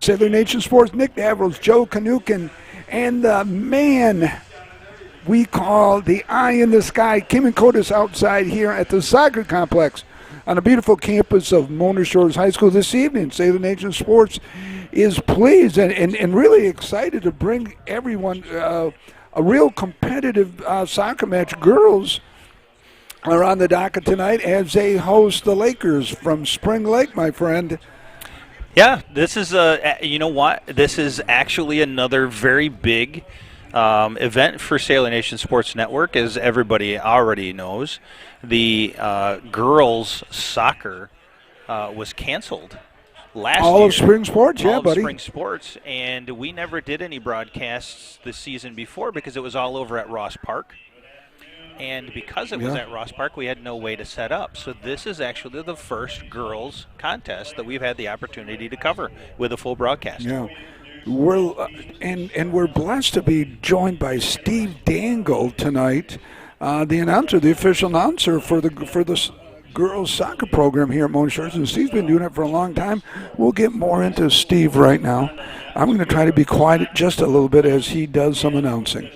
Sailor Nation Sports, Nick Davros, Joe Kanukin, and the man we call the eye in the sky, Kim and Kotis, outside here at the soccer complex on the beautiful campus of Mona Shores High School this evening. Sailor Nation Sports is pleased and really excited to bring everyone a real competitive soccer match. Girls are on the docket tonight as they host the Lakers from Spring Lake, my friend. Yeah, this is you know what? This is actually another very big event for Sailor Nation Sports Network, as everybody already knows. The girls' soccer was canceled last All year. of spring sports, All yeah, of buddy. spring sports, and we never did any broadcasts this season before because it was all over at Ross Park. And because it was at Ross Park, we had no way to set up. So this is actually the first girls contest that we've had the opportunity to cover with a full broadcast. Yeah. We're and we're blessed to be joined by Steve Dangle tonight, the announcer, the official announcer for the girls soccer program here at Mona Shores. And Steve's been doing it for a long time. We'll get more into Steve right now. I'm going to try to be quiet just a little bit as he does some announcing.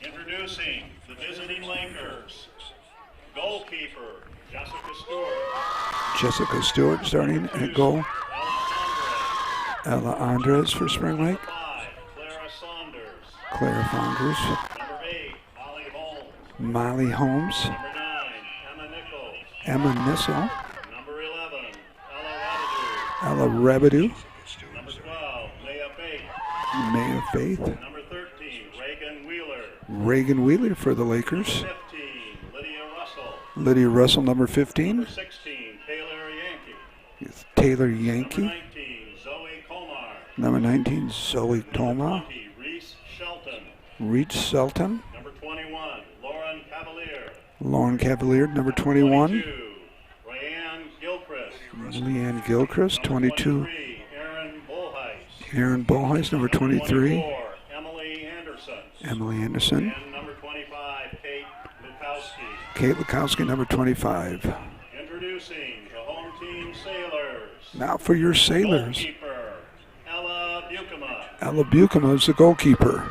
Introducing the visiting Lakers. Goalkeeper, Jessica Stewart. Jessica Stewart starting at goal. Ella Andres for Spring Lake. Clara Saunders. Clara Saunders. Number 8, Molly Holmes. Molly Holmes. Number 9, Emma Nichols. Emma Nissel. Number 11, Ella Ella Rebidu. Rabidou. Number 12, Leah Faith. Maya Faith. Number 13, Reagan Wheeler. Reagan Wheeler for the Lakers. 15, Lydia Russell. Lydia Russell, number 15. Number 16, Taylor Yankee. Taylor Number Yankee. 19, Zoe Komar. Number 19, Zoe Toma. 20, Reese Shelton. Reach Selton. Number 21, Lauren Cavalier. Lauren Cavalier, number 21. 22, Rayanne Gilchrist. Leanne Gilchrist, 22. 23, Aaron Bullheis. Aaron Boheis, number 23. 24, Emily Anderson. Emily Anderson. And number 25, Kate Lukowski. Kate Lukowski, number 25. Introducing the home team Sailors. Now for your Sailors. Goalkeeper, Ella Bukema. Ella Bukema is the goalkeeper.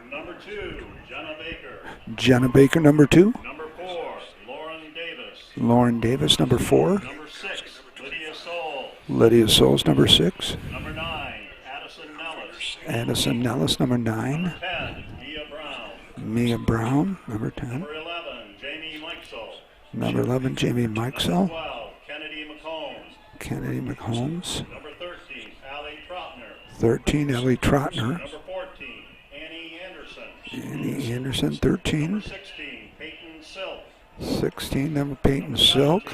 Number 2, Jenna Baker. Jenna Baker, number 2. Number 4, Lauren Davis. Lauren Davis, number 4. Number 6, Lydia Soul. Lydia Souls, number 6. Number 9, Addison Nellis. Addison Nellis, number 9. 10, Mia Brown. Mia Brown, number 10. Number 11, Jamie Mikesell. Number 11, Jamie Mikesell. 12, Kennedy McCombs. Kennedy McHolmes. Number 13, Allie Trotner. 13, Ellie Trotner. Number 14, Annie Anderson. Annie Anderson, 13. 16, Peyton Silk. 16, number Peyton Silk.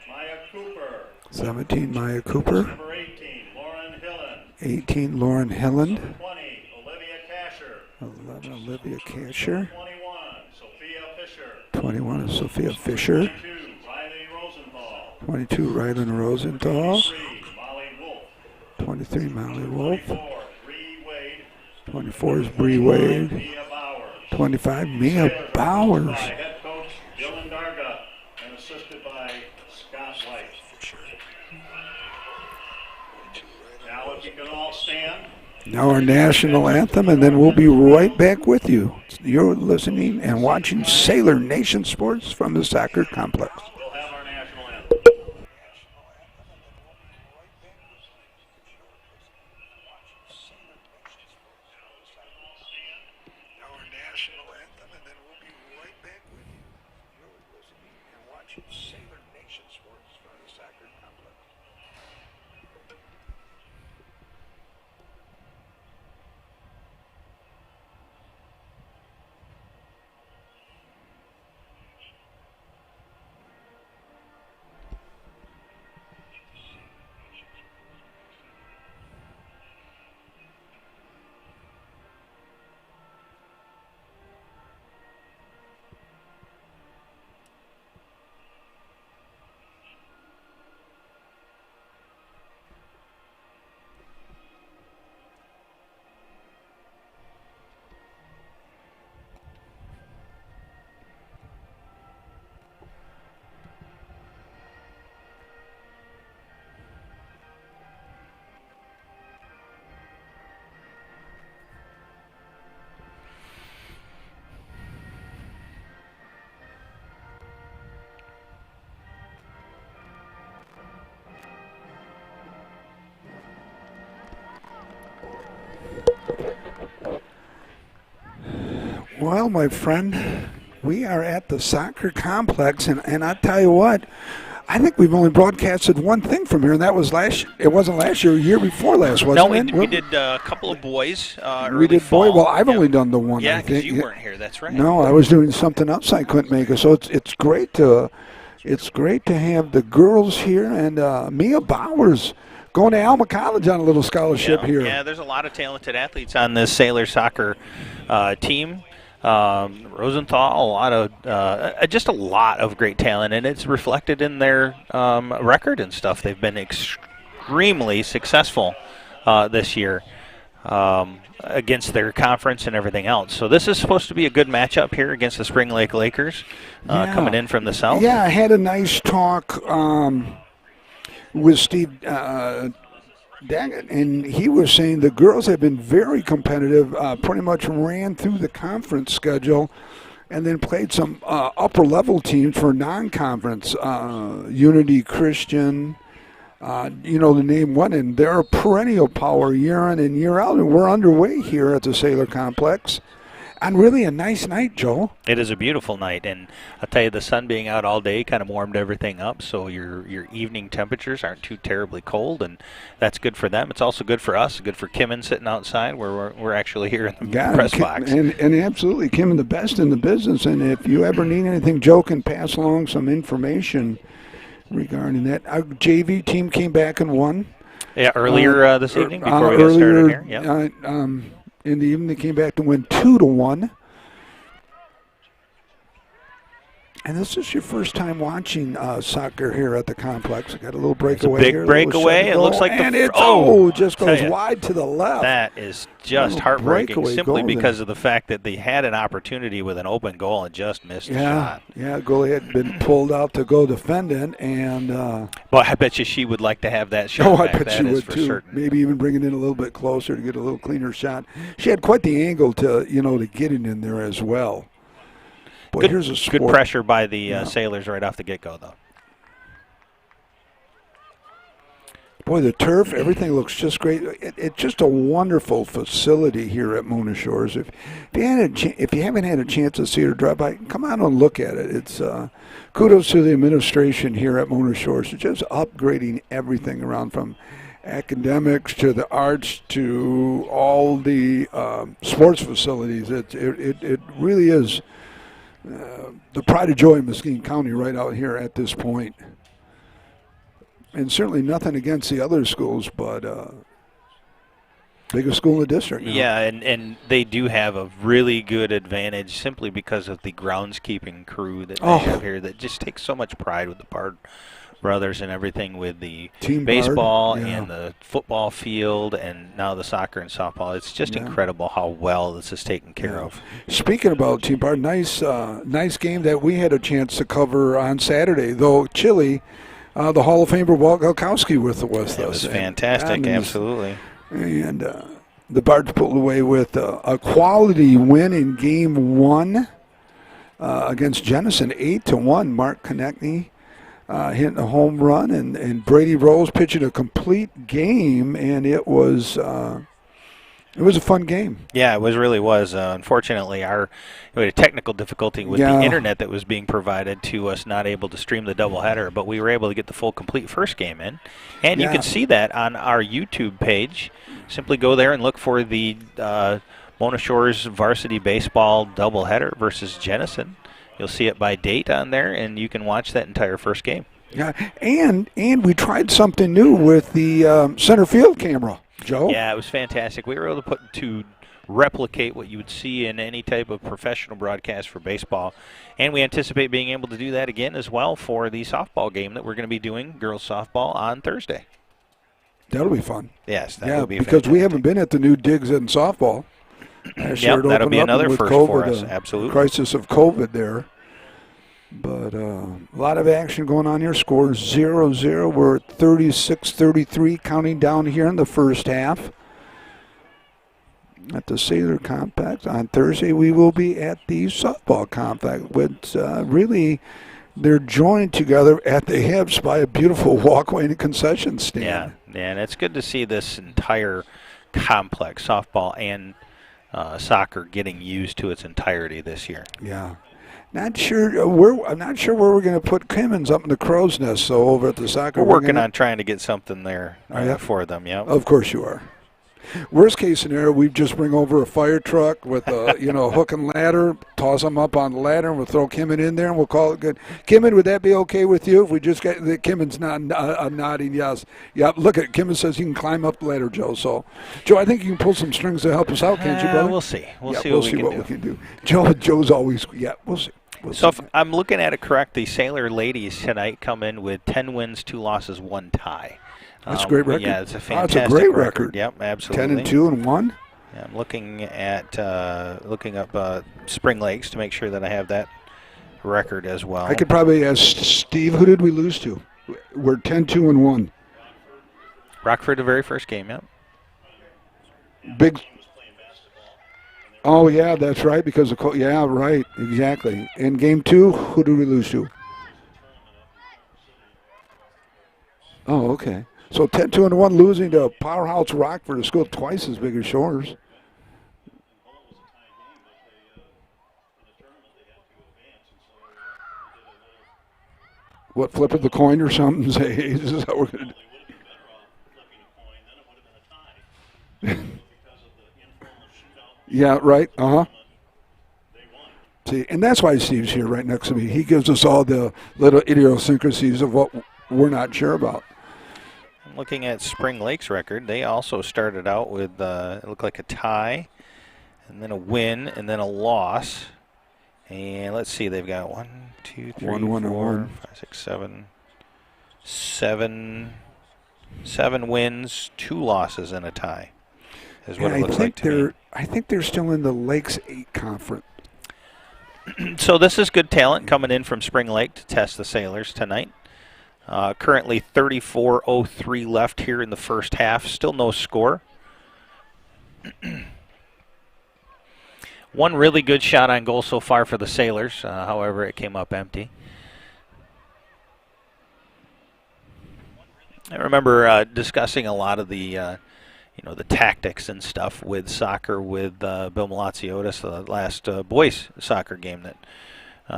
Maya Cooper. 17, Maya Cooper. Number 18, Lauren Hillen. 18, Lauren Hilland. 20, Olivia Casher. 11, Olivia Casher. 21, Sophia Fisher. 21 is Sophia Fisher. 22, Riley Rosenthal. 22, Rylan Rosenthal. 23, Molly Wolf. 23, Molly Wolf. 24, Bree Wade. 24 is Bree Wade. Mia Bowers. 25, Mia Bowers. By head coach Dylan Darga and assisted by Scott White. Now if you can all stand. Now our national anthem, and then we'll be right back with you. You're listening and watching Sailor Nation Sports from the soccer complex. We'll have our national anthem. Now our national anthem, and then we'll be right back with you. You're listening and watching Sailor Nation Sports from the soccer complex. Well, my friend, we are at the soccer complex, and I tell you what, I think we've only broadcasted one thing from here, and that was last. It wasn't last year, year before last, wasn't No, it? we did a couple of boys. We Early did fall. boy. Well, I've Yep. only done the one. Yeah, I because think you weren't here. That's right. No, I was doing something else. I couldn't make it. So it's great to have the girls here, and Mia Bowers going to Alma College on a little scholarship Yeah, here. yeah, there's a lot of talented athletes on this Sailor soccer team. Rosenthal, just a lot of great talent, and it's reflected in their record and stuff. They've been extremely successful this year against their conference and everything else. So this is supposed to be a good matchup here against the Spring Lake Lakers, coming in from the south. Yeah, I had a nice talk with Steve Daggett, and he was saying the girls have been very competitive, pretty much ran through the conference schedule, and then played some upper-level teams for non-conference, Unity Christian, to name one, and they're a perennial power year in and year out, and we're underway here at the Sailor Complex. And really a nice night, Joe. It is a beautiful night, and I'll tell you, the sun being out all day kind of warmed everything up, so your evening temperatures aren't too terribly cold, and that's good for them. It's also good for us, good for Kimmin sitting outside where we're actually here in the press box. And absolutely, Kim, the best in the business, and if you ever need anything, Joe can pass along some information regarding that. Our JV team came back and won. Yeah, earlier this evening before we got started here. Yep. In the evening, they came back to win 2-1. And this is your first time watching soccer here at the complex. I got a little breakaway it's a big here. breakaway. It looks like and it just goes wide to the left. That is just heartbreaking, simply because of the fact that they had an opportunity with an open goal and just missed the shot. Yeah, goalie had been pulled out to go defend it, and well, I bet you she would like to have that shot. Oh, I back. bet she would too. Certain. Maybe even bring it in a little bit closer to get a little cleaner shot. She had quite the angle to get it in there as well. Boy, here's a good pressure by the Sailors right off the get-go, though. Boy, the turf, everything looks just great. It's just a wonderful facility here at Mona Shores. If you haven't had a chance to see it or drive by, come out and look at it. It's kudos to the administration here at Mona Shores for just upgrading everything around, from academics to the arts to all the sports facilities. It really is the pride of joy in Mesquite County right out here at this point. And certainly nothing against the other schools, but biggest school in the district now. Yeah, and they do have a really good advantage simply because of the groundskeeping crew that they have here that just takes so much pride with the Bard brothers and everything, with the Team baseball Bard, and the football field and now the soccer and softball. It's just incredible how well this is taken care of. Speaking about Team Bard, nice game that we had a chance to cover on Saturday, though chilly. The Hall of Famer Walt Galkowski with us. It was fantastic, absolutely. And the Bards pulled away with a quality win in Game 1 against Jenison, 8-1. Mark Konechny hitting a home run, and Brady Rose pitching a complete game, and it was a fun game. Yeah, it really was. Unfortunately, we had a technical difficulty with the internet that was being provided to us, not able to stream the doubleheader, but we were able to get the full complete first game in. And you can see that on our YouTube page. Simply go there and look for the Mona Shores Varsity Baseball doubleheader versus Jenison. You'll see it by date on there, and you can watch that entire first game. Yeah, and we tried something new with the center field camera, Joe. Yeah, it was fantastic. We were able to replicate what you would see in any type of professional broadcast for baseball, and we anticipate being able to do that again as well for the softball game that we're going to be doing, girls softball, on Thursday. That'll be fun. Yes, that will be because fantastic. we haven't been at the new digs in softball. That'll be another first for us, absolutely. Crisis of COVID there. But a lot of action going on here. Scores 0-0. We're at 36-33, counting down here in the first half. At the Sailor Complex. On Thursday, we will be at the softball complex, which really they're joined together at the hips by a beautiful walkway and concession stand. Yeah, and it's good to see this entire complex, softball and soccer getting used to its entirety this year. Yeah. Not sure. I'm not sure where we're going to put Kimmins up in the crow's nest. So over at the soccer, We're working on trying to get something there yeah. for them. Yeah. Of course you are. Worst case scenario, we just bring over a fire truck with a hook and ladder, toss them up on the ladder, and we'll throw Kimmin in there, and we'll call it good. Kimmin, would that be okay with you if we just get the Kimmin's nodding yes? Yeah, look at Kimmin says he can climb up the ladder, Joe. So, Joe, I think you can pull some strings to help us out, can't you, brother? We'll see. We'll see what we can do. Joe's always we'll see. So if I'm looking at it correct, the Sailor ladies tonight come in with 10 wins, 2 losses, 1 tie. That's a great record. Yeah, it's a fantastic That's a great record. Yep, absolutely. 10-2-1. Yeah, I'm looking at looking up Spring Lakes to make sure that I have that record as well. I could probably ask Steve, who did we lose to? We're 10-2-1. Rockford, the very first game. Yep. Big. Oh yeah, that's right. Because of right, exactly. In game 2, who did we lose to? Oh, okay. So 10-2-1, losing to Powerhouse Rockford, a school twice as big as Shores. What, flip of the coin or something? Say, hey, this is how we're going to do. Yeah, right. See, and that's why Steve's here right next to me. He gives us all the little idiosyncrasies of what we're not sure about. Looking at Spring Lake's record, they also started out with it looked like a tie, and then a win, and then a loss. And let's see, they've got 1, 2, 3, 4, 5, 6, 7 wins, 2 losses, and a tie. Is what it looks like to me. I think they're still in the Lakes 8 conference. So this is good talent coming in from Spring Lake to test the Sailors tonight. Currently 34:03 left here in the first half. Still no score. One really good shot on goal so far for the Sailors. However, it came up empty. I remember discussing a lot of the the tactics and stuff with soccer with Bill Malaziotis, the last boys soccer game that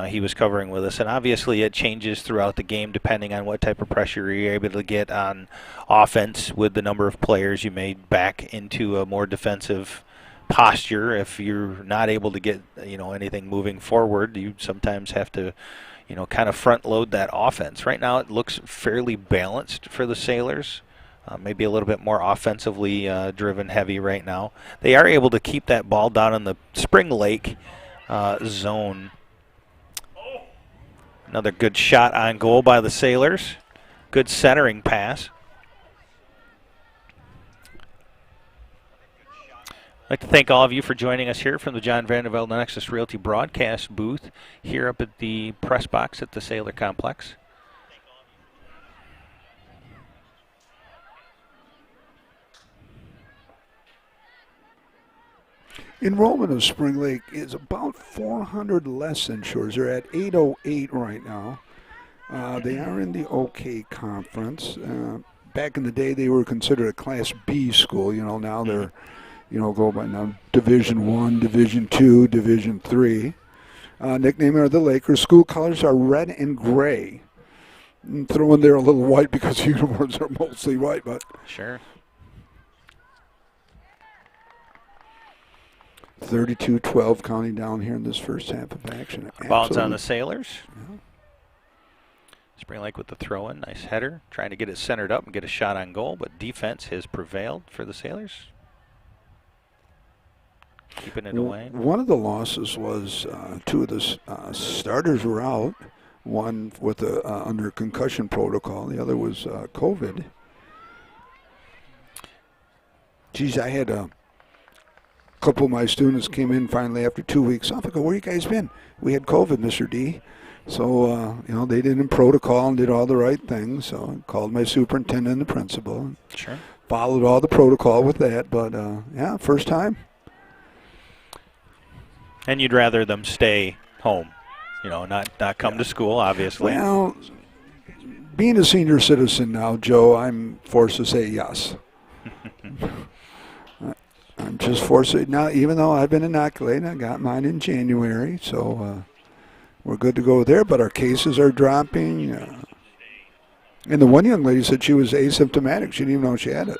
he was covering with us. And obviously it changes throughout the game depending on what type of pressure you're able to get on offense with the number of players you made back into a more defensive posture. If you're not able to get anything moving forward, you sometimes have to kind of front load that offense. Right now it looks fairly balanced for the Sailors. Maybe a little bit more offensively driven heavy right now. They are able to keep that ball down in the Spring Lake zone. Another good shot on goal by the Sailors. Good centering pass. I'd like to thank all of you for joining us here from the John Vandervelde Nexus Realty broadcast booth here up at the press box at the Sailor Complex. Enrollment of Spring Lake is about 400 less than Shores. They're at 808 right now. They are in the OK Conference. Back in the day, they were considered a Class B school. Now they're, go by now Division I, Division II, Division III. Nickname are the Lakers. School colors are red and gray. And throw in there a little white because the uniforms are mostly white, but sure. 32-12 counting down here in this first half of action. Ball's on the Sailors. Yeah. Spring Lake with the throw-in. Nice header. Trying to get it centered up and get a shot on goal, but defense has prevailed for the Sailors. Keeping it away. One of the losses was 2 of the starters were out. One with under concussion protocol. The other was COVID. Geez, I had a couple of my students came in finally after 2 weeks off. I go, where you guys been? We had COVID, Mr. D. So, they did in protocol and did all the right things. So I called my superintendent and the principal. Sure. Followed all the protocol with that. But, first time. And you'd rather them stay home, not come to school, obviously. Well, being a senior citizen now, Joe, I'm forced to say yes. I'm just forcing now. Even though I've been inoculated, I got mine in January, so we're good to go there. But our cases are dropping. And the one young lady said she was asymptomatic. She didn't even know she had it.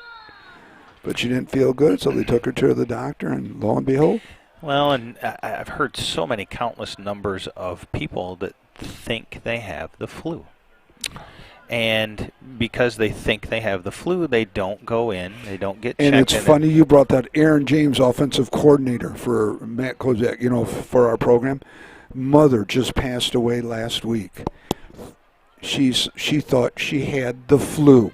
But she didn't feel good, so they took her to the doctor, and lo and behold. Well, and I've heard so many countless numbers of people that think they have the flu. And because they think they have the flu, they don't go in, they don't get checked. And it's funny you brought that. Aaron James, offensive coordinator for Matt Kozak, for our program. Mother just passed away last week. She thought she had the flu.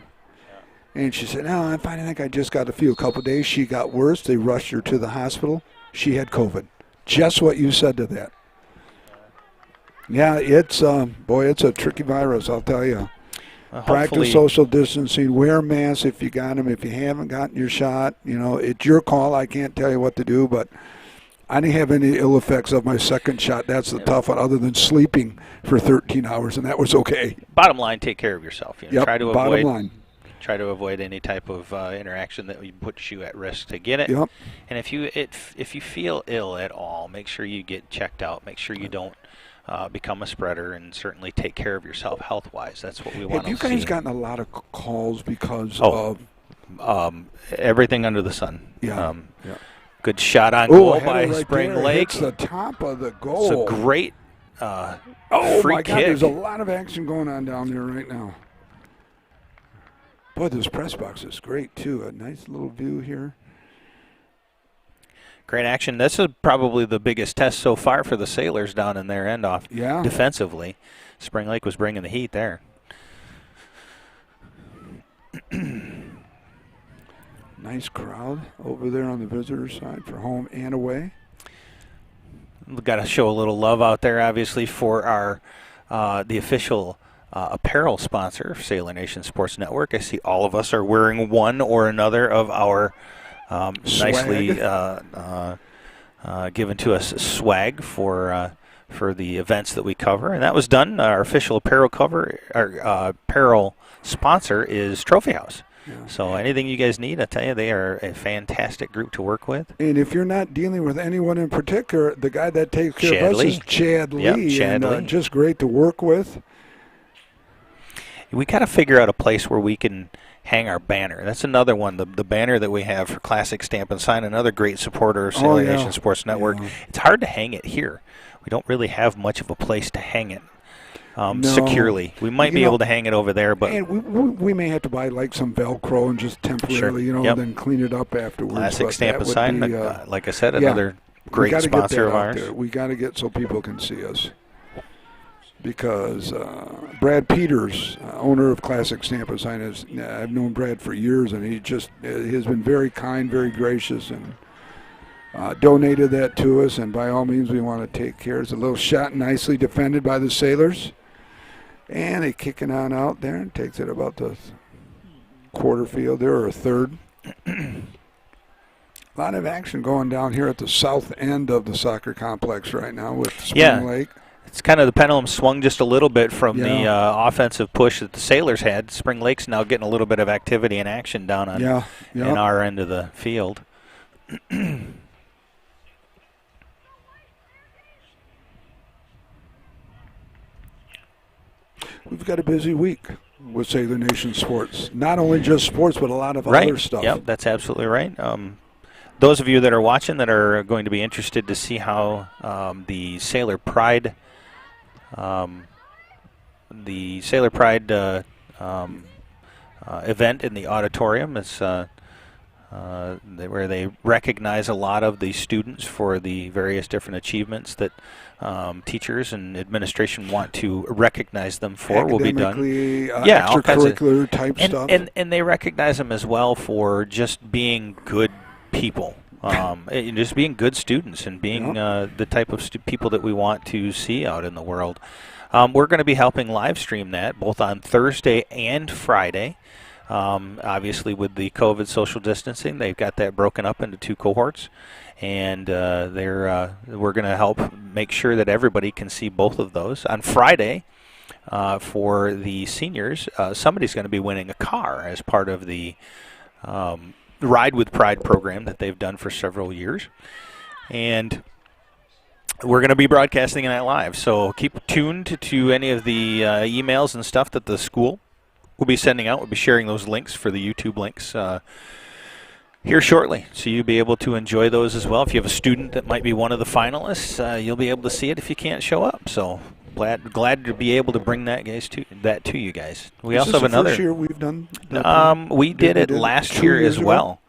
And she said, no, I think I just got a flu. A couple of days, she got worse. They rushed her to the hospital. She had COVID. Just what you said to that. Yeah, it's it's a tricky virus, I'll tell you. Practice social distancing. Wear masks if you got them. If you haven't gotten your shot, it's your call. I can't tell you what to do, but I didn't have any ill effects of my second shot. That's the tough one, other than sleeping for 13 hours, and that was okay. Bottom line, take care of yourself. Bottom line. Try to avoid any type of interaction that would put you at risk to get it. Yep. And if you feel ill at all, make sure you get checked out. Make sure you don't become a spreader, and certainly take care of yourself health-wise. That's what we want to see. Have you guys gotten a lot of calls because of everything under the sun? Yeah. Good shot on goal by right Spring there. Lake. It's the top of the goal. It's a great free my God, kick. there's a lot of action going on down there right now. Boy, this press box is great, too. A nice little view here. Great action. This is probably the biggest test so far for the Sailors down in their end off defensively. Spring Lake was bringing the heat there. Nice crowd over there on the visitor side for home and away. We've got to show a little love out there, obviously, for our the official apparel sponsor, Sailor Nation Sports Network. I see all of us are wearing one or another of our nicely given to us swag for the events that we cover, and that was done. Our official apparel apparel sponsor is Trophy House. Yeah. So anything you guys need, I tell you, they are a fantastic group to work with. And if you're not dealing with anyone in particular, the guy that takes care of us is Chad Lee. Yep, Chad Lee. Just great to work with. We got to figure out a place where we can hang our banner. That's another one, the banner that we have for Classic Stamp and Sign, another great supporter of Sailor Nation Sports Network. Yeah. It's hard to hang it here. We don't really have much of a place to hang it securely. We might be able to hang it over there, but and we may have to buy like some Velcro and just temporarily, then clean it up afterwards. Classic Stamp and Sign, like I said, another great sponsor of ours. We got to get so people can see us. Because Brad Peters, owner of Classic Stamp and Sign, I've known Brad for years, and he has been very kind, very gracious, and donated that to us. And by all means, we want to take care. It's a little shot, nicely defended by the Sailors, and they kick it on out there and takes it about the quarter field there, or a third. A lot of action going down here at the south end of the soccer complex right now with Spring Lake. It's kind of the pendulum swung just a little bit from the offensive push that the Sailors had. Spring Lake's now getting a little bit of activity and action down on in our end of the field. We've got a busy week with Sailor Nation Sports. Not only just sports, but a lot of other stuff. Yep, that's absolutely right. Those of you that are watching that are going to be interested to see how the Sailor Pride event in the auditorium is where they recognize a lot of the students for the various different achievements that teachers and administration want to recognize them for. Will be done. Extracurricular type stuff. And they recognize them as well for just being good people. Just being good students and being the type of people that we want to see out in the world. We're going to be helping live stream that both on Thursday and Friday. Obviously, with the COVID social distancing, they've got that broken up into two cohorts, and we're going to help make sure that everybody can see both of those. On Friday, for the seniors, somebody's going to be winning a car as part of the Ride with Pride program that they've done for several years. And we're going to be broadcasting that live. So keep tuned to any of the emails and stuff that the school will be sending out. We'll be sharing those links for the YouTube links here shortly. So you'll be able to enjoy those as well. If you have a student that might be one of the finalists, you'll be able to see it if you can't show up. So glad to be able to bring that to you guys. We also have another. First year we've done. We did it last year as well.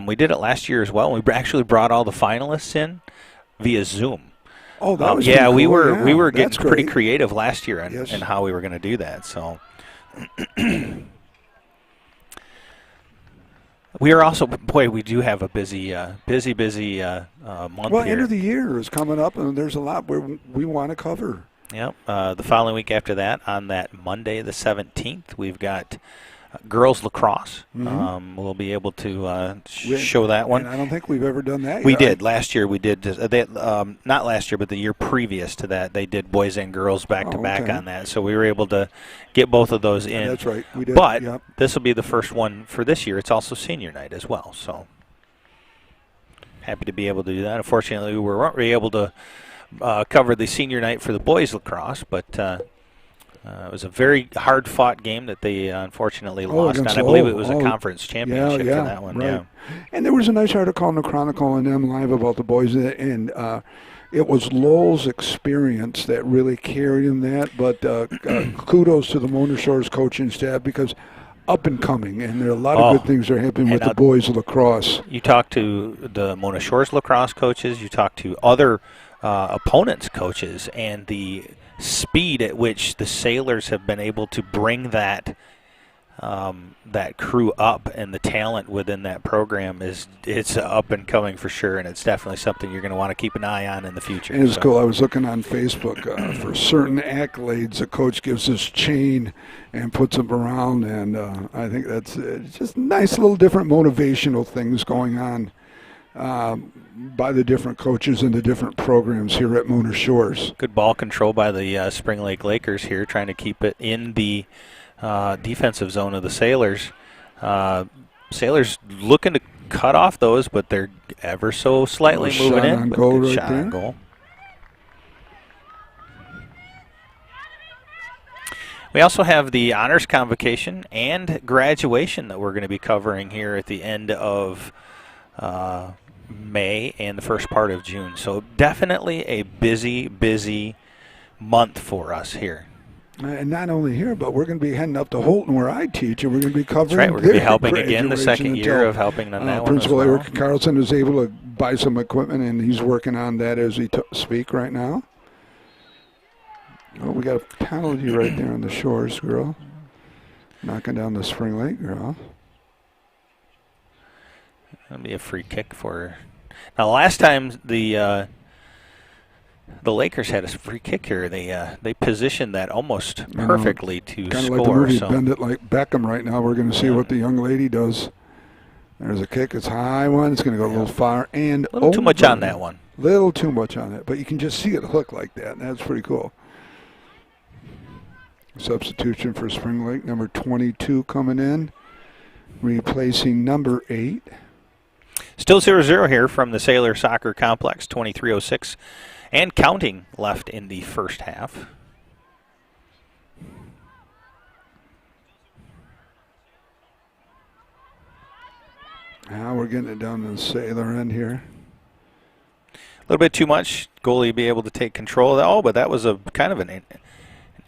We did it last year as well. We actually brought all the finalists in via Zoom. Oh, that was yeah. cool. We were getting That's pretty great. creative last year Yes. and how we were going to do that. So we are also, we do have a busy month Well, here. end of the year is coming up, and there's a lot we want to cover. Yep. The following week after that, on that Monday, the 17th, we've got girls lacrosse. Mm-hmm. We'll be able to show that one. And I don't think we've ever done that We yet. did. Last year we did. Not last year, but the year previous to that, they did boys and girls back-to-back okay. on that. So we were able to get both of those in. That's right. We did. But yep. this will be the first one for this year. It's also senior night as well. So happy to be able to do that. Unfortunately, we weren't really able to cover the senior night for the boys lacrosse, but it was a very hard-fought game that they unfortunately lost. And I believe it was a conference championship for that one. Right. Yeah. And there was a nice article in the Chronicle and M Live about the boys, and it was Lowell's experience that really carried him that. But kudos to the Mona Shores coaching staff, because up and coming, and there are a lot of good things that are happening with the boys lacrosse. You talk to the Mona Shores lacrosse coaches, you talk to other opponents' coaches, and the speed at which the Sailors have been able to bring that crew up, and the talent within that program it's up and coming for sure, and it's definitely something you're going to want to keep an eye on in the future. And it's cool. I was looking on Facebook for certain accolades the coach gives his chain and puts them around, and I think that's just nice little different motivational things going on by the different coaches and the different programs here at Mona Shores. Good ball control by the Spring Lake Lakers here, trying to keep it in the defensive zone of the Sailors. Sailors looking to cut off those, but they're ever so slightly moving in. On goal right shot there. on goal. We also have the honors convocation and graduation that we're going to be covering here at the end of May and the first part of June. So definitely a busy month for us here. And not only here, but we're going to be heading up to Holton, where I teach, and we're going to be covering. That's right. We're going to be their helping again the graduation second year of helping on that one as Principal well. Eric Carlson is able to buy some equipment, and he's working on that as we speak right now. Oh, we got a penalty right there on the Shores girl, knocking down the Spring Lake girl. That'll be a free kick for her. Now, last time the Lakers had a free kick here, they positioned that almost perfectly to Kind of score. like the movie So Bend It Like Beckham right now. We're going to see what the young lady does. There's a kick. It's a high one. It's going to go a little far and a little too much on that one. Little too much on it, but you can just see it hook like that. That's pretty cool. Substitution for Spring Lake, number 22 coming in, replacing number 8. Still 0-0 here from the Sailor Soccer Complex, 23:06 and counting left in the first half. Now we're getting it down to the Sailor end here. A little bit too much. Goalie be able to take control of that. Oh, but that was a kind of an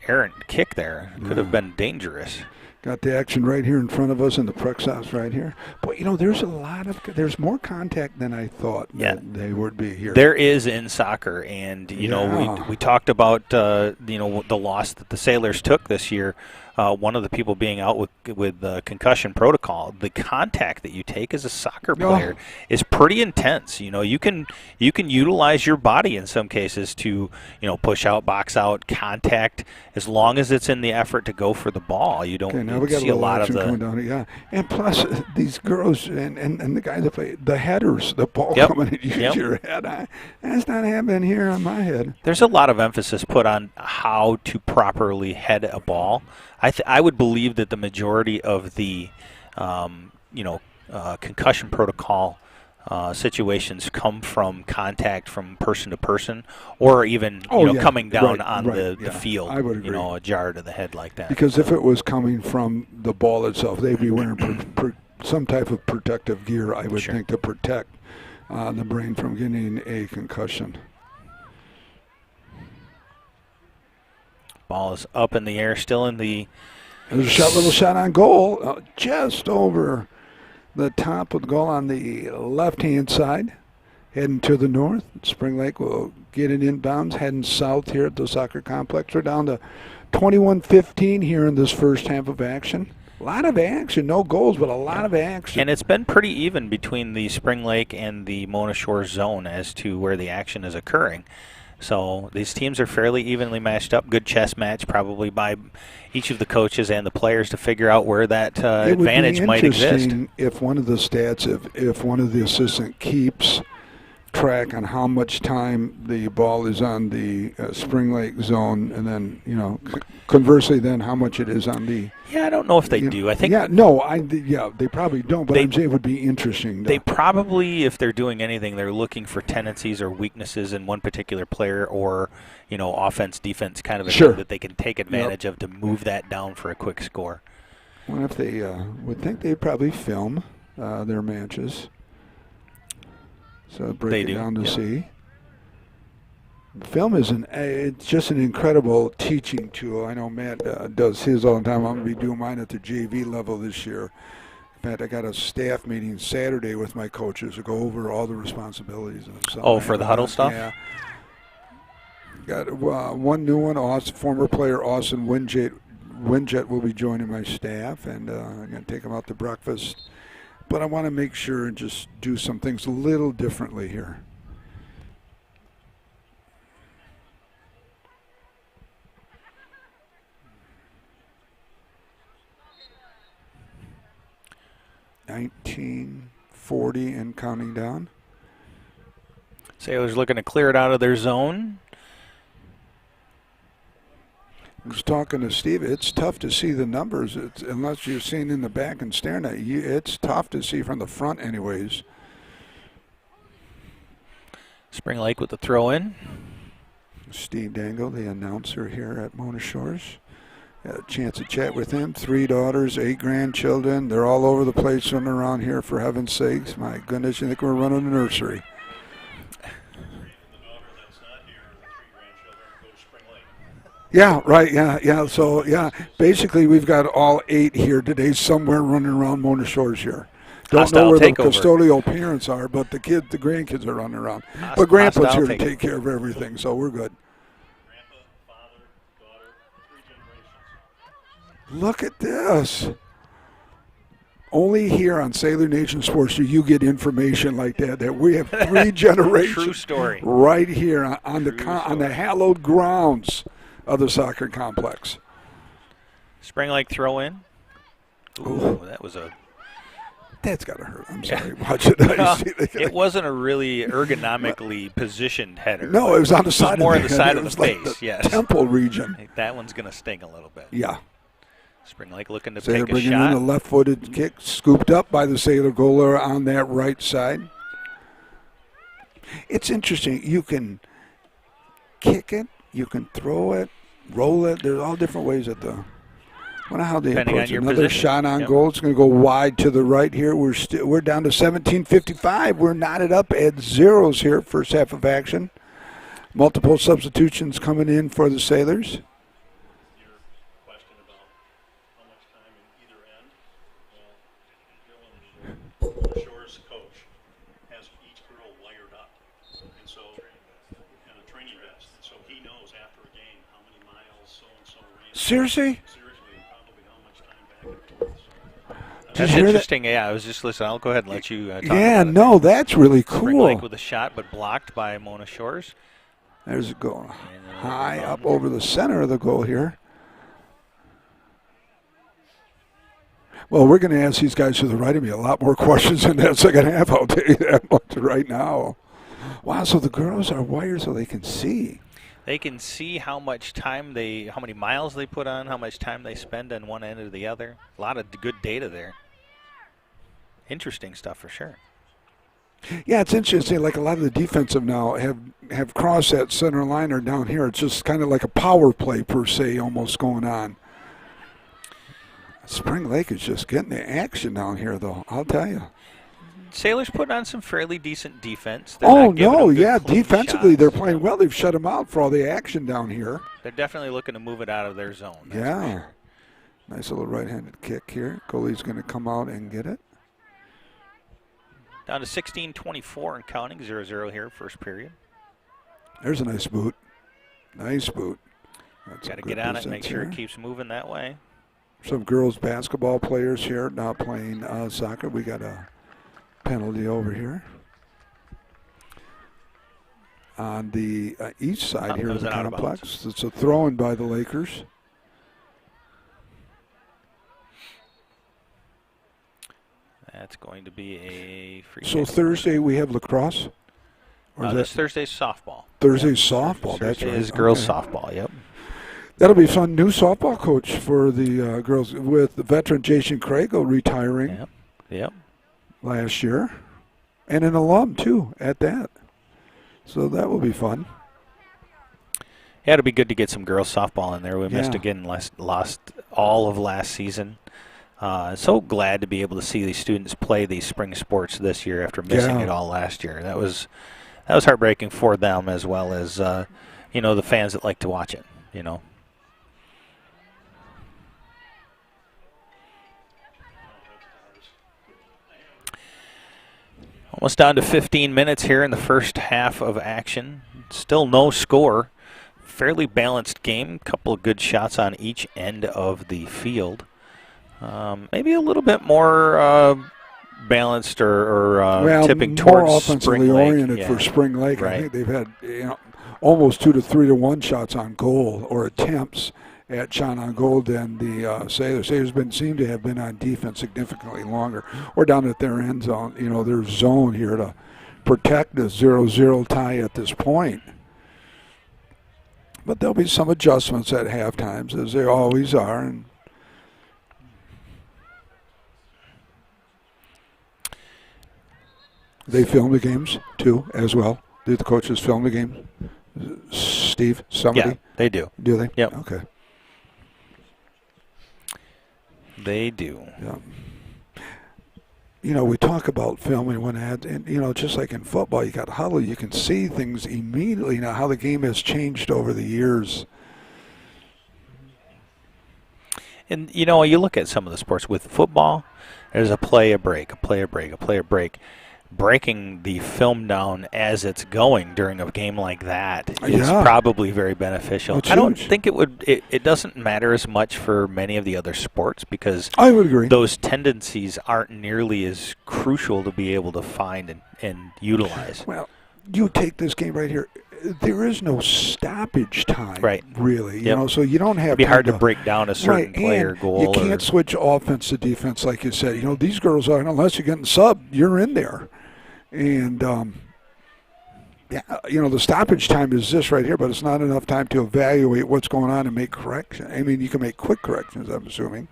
errant kick there. Could have been dangerous. Got the action right here in front of us, and the puck stops right here. But, there's more contact than I thought that they would be here. There is in soccer, and, you know, we talked about, the loss that the Sailors took this year. One of the people being out with concussion protocol. The contact that you take as a soccer player is pretty intense. You know, you can utilize your body in some cases to, push out, box out, contact, as long as it's in the effort to go for the ball. You don't see a lot of the coming down. Yeah, and plus these girls and the guys that play the headers, the ball coming at your head. That's not happening here on my head. There's a lot of emphasis put on how to properly head a ball. I would believe that the majority of the, concussion protocol situations come from contact from person to person, or even coming down on the field. I would agree. A jar to the head like that. Because if it was coming from the ball itself, they'd be wearing some type of protective gear, I would think, to protect the brain from getting a concussion. Ball is up in the air, still in the... There's a little shot on goal, just over the top of the goal on the left-hand side, heading to the north. Spring Lake will get it inbounds, heading south here at the soccer complex. We're down to 21-15 here in this first half of action. A lot of action, no goals, but a lot of action. And it's been pretty even between the Spring Lake and the Mona Shores zone as to where the action is occurring. So these teams are fairly evenly matched up. Good chess match probably by each of the coaches and the players to figure out where that advantage might exist. It would be interesting if one of the stats, if one of the assistant keeps track on how much time the ball is on the Spring Lake zone, and then conversely, then how much it is on the. Yeah, I don't know if they do. I think. They probably don't. But I'm saying it would be interesting. They probably, if they're doing anything, they're looking for tendencies or weaknesses in one particular player, or offense, defense, kind of a thing that they can take advantage of to move that down for a quick score. Well, if they would think they'd probably film their matches. So break it down to see. Film is it's just an incredible teaching tool. I know Matt does his all the time. I'm going to be doing mine at the JV level this year. In fact, I got a staff meeting Saturday with my coaches to go over all the responsibilities. For the huddle stuff? Yeah. Got one new one. Former player Austin Winjet will be joining my staff, and I'm going to take him out to breakfast. But I want to make sure and just do some things a little differently here. $19.40 and counting down. Sailors looking to clear it out of their zone. I was talking to Steve. It's tough to see the numbers unless you're seeing in the back and staring at you. It's tough to see from the front anyways. Spring Lake with the throw in. Steve Dangle, the announcer here at Mona Shores. Had a chance to chat with him. 3 daughters, 8 grandchildren. They're all over the place running around here, for heaven's sakes. My goodness, you think we're running a nursery. Yeah, right, yeah. So, basically we've got all 8 here today somewhere running around Mona Shores here. Don't know where the custodial parents are, but the grandkids are running around. But Grandpa's here to take care of everything, so we're good. Grandpa, father, daughter, 3 generations. Look at this. Only here on Sailor Nation Sports do you get information like that we have 3 generations. True story. Right here on the hallowed grounds of the soccer complex. Spring Lake throw in. Ooh, that was a... That's got to hurt. I'm sorry. Watch it. It wasn't a really ergonomically positioned header. No, it was on the side. It was more on the side of the face. face, yes. Temple region. That one's going to sting a little bit. Yeah. Spring Lake looking to Sailor take a bringing shot. in a left-footed kick, scooped up by the Sailor goaler on that right side. It's interesting. You can kick it, you can throw it, roll it. There's all different ways at the. I wonder how they Depending approach on your another position. shot on goal. It's going to go wide to the right here. We're down to 17:55. We're knotted up at zeros here, first half of action. Multiple substitutions coming in for the Sailors. Your question about how much time in either end. Well, Dylan, Shore's coach, has each girl wired up, and so and a training vest, and so he knows after a game how many miles so and so ran. Seriously? Seriously, probably how much time back and forth. So, That's interesting. Yeah, I was just listening. I'll go ahead and let you talk about it. That's really Spring Lake cool. with a shot, but blocked by Mona Shores. There's a goal. High up over the center of the goal here. Well, we're going to ask these guys to the right of me a lot more questions in that second half, I'll tell you that much right now. Wow, so the girls are wired so they can see. They can see how much time how many miles they put on, how much time they spend on one end or the other. A lot of good data there. Interesting stuff for sure. Yeah, it's interesting. Like a lot of the defensive now have crossed that center line or down here. It's just kind of like a power play per se almost going on. Spring Lake is just getting the action down here, though, I'll tell you. Sailors put on some fairly decent defense. They're not giving them good clean defensively shots. they're playing well. They've shut them out for all the action down here. They're definitely looking to move it out of their zone. That's for Yeah. sure. Nice little right-handed kick here. Goalie's going to come out and get it. Down to 16-24 and counting, 0-0 here, first period. There's a nice boot. Nice boot. That's Got to a get good on it and make presence sure here. it keeps moving that way. Some girls basketball players here now playing soccer. We got a penalty over here. On the east side here that of was the an out of complex. bounds. It's a throw-in by the Lakers. That's going to be a free So kick. Thursday we have lacrosse? Or is This that Thursday's softball. Thursday's softball? That's Thursday right. is girls Okay. softball, yep. That'll be fun. New softball coach for the girls with the veteran Jason Crago retiring Yep. last year. And an alum, too, at that. So that will be fun. Yeah, it'll be good to get some girls softball in there. We missed Yeah. again, lost all of last season. So glad to be able to see these students play these spring sports this year after missing Yeah. it all last year. That was heartbreaking for them as well as the fans that like to watch it. Almost down to 15 minutes here in the first half of action. Still no score. Fairly balanced game. Couple of good shots on each end of the field. Maybe a little bit more balanced or tipping more towards offensively Spring Lake. oriented Yeah. for Spring Lake. I Right. think they've had almost 2 to 3 to 1 shots on goal or attempts at shot on goal than the Sailors. Sailors seem to have been on defense significantly longer. Or down at their end zone, their zone here to protect the 0-0 tie at this point. But there'll be some adjustments at half times, as there always are. And they film the games, too, as well. Do the coaches film the game? Steve, somebody? Yeah, they do. Do they? Yep. Okay. They do. Yeah. We talk about filming when ads, and just like in football, you got huddle, you can see things immediately now how the game has changed over the years. And you look at some of the sports with football. There's a play, a break, a play, a break, a play, a break. Breaking the film down as it's going during a game like that is probably very beneficial. It's I don't huge. think it doesn't matter as much for many of the other sports because I would agree. those tendencies aren't nearly as crucial to be able to find and utilize. Well, you take this game right here. There is no stoppage time, Right. really. Yep. So you don't have It'd be time hard to break down a certain play and or goal. You can't switch offense to defense like you said. These girls are, unless you're getting sub, you're in there. And, the stoppage time is this right here, but it's not enough time to evaluate what's going on and make corrections. I mean, you can make quick corrections, I'm assuming.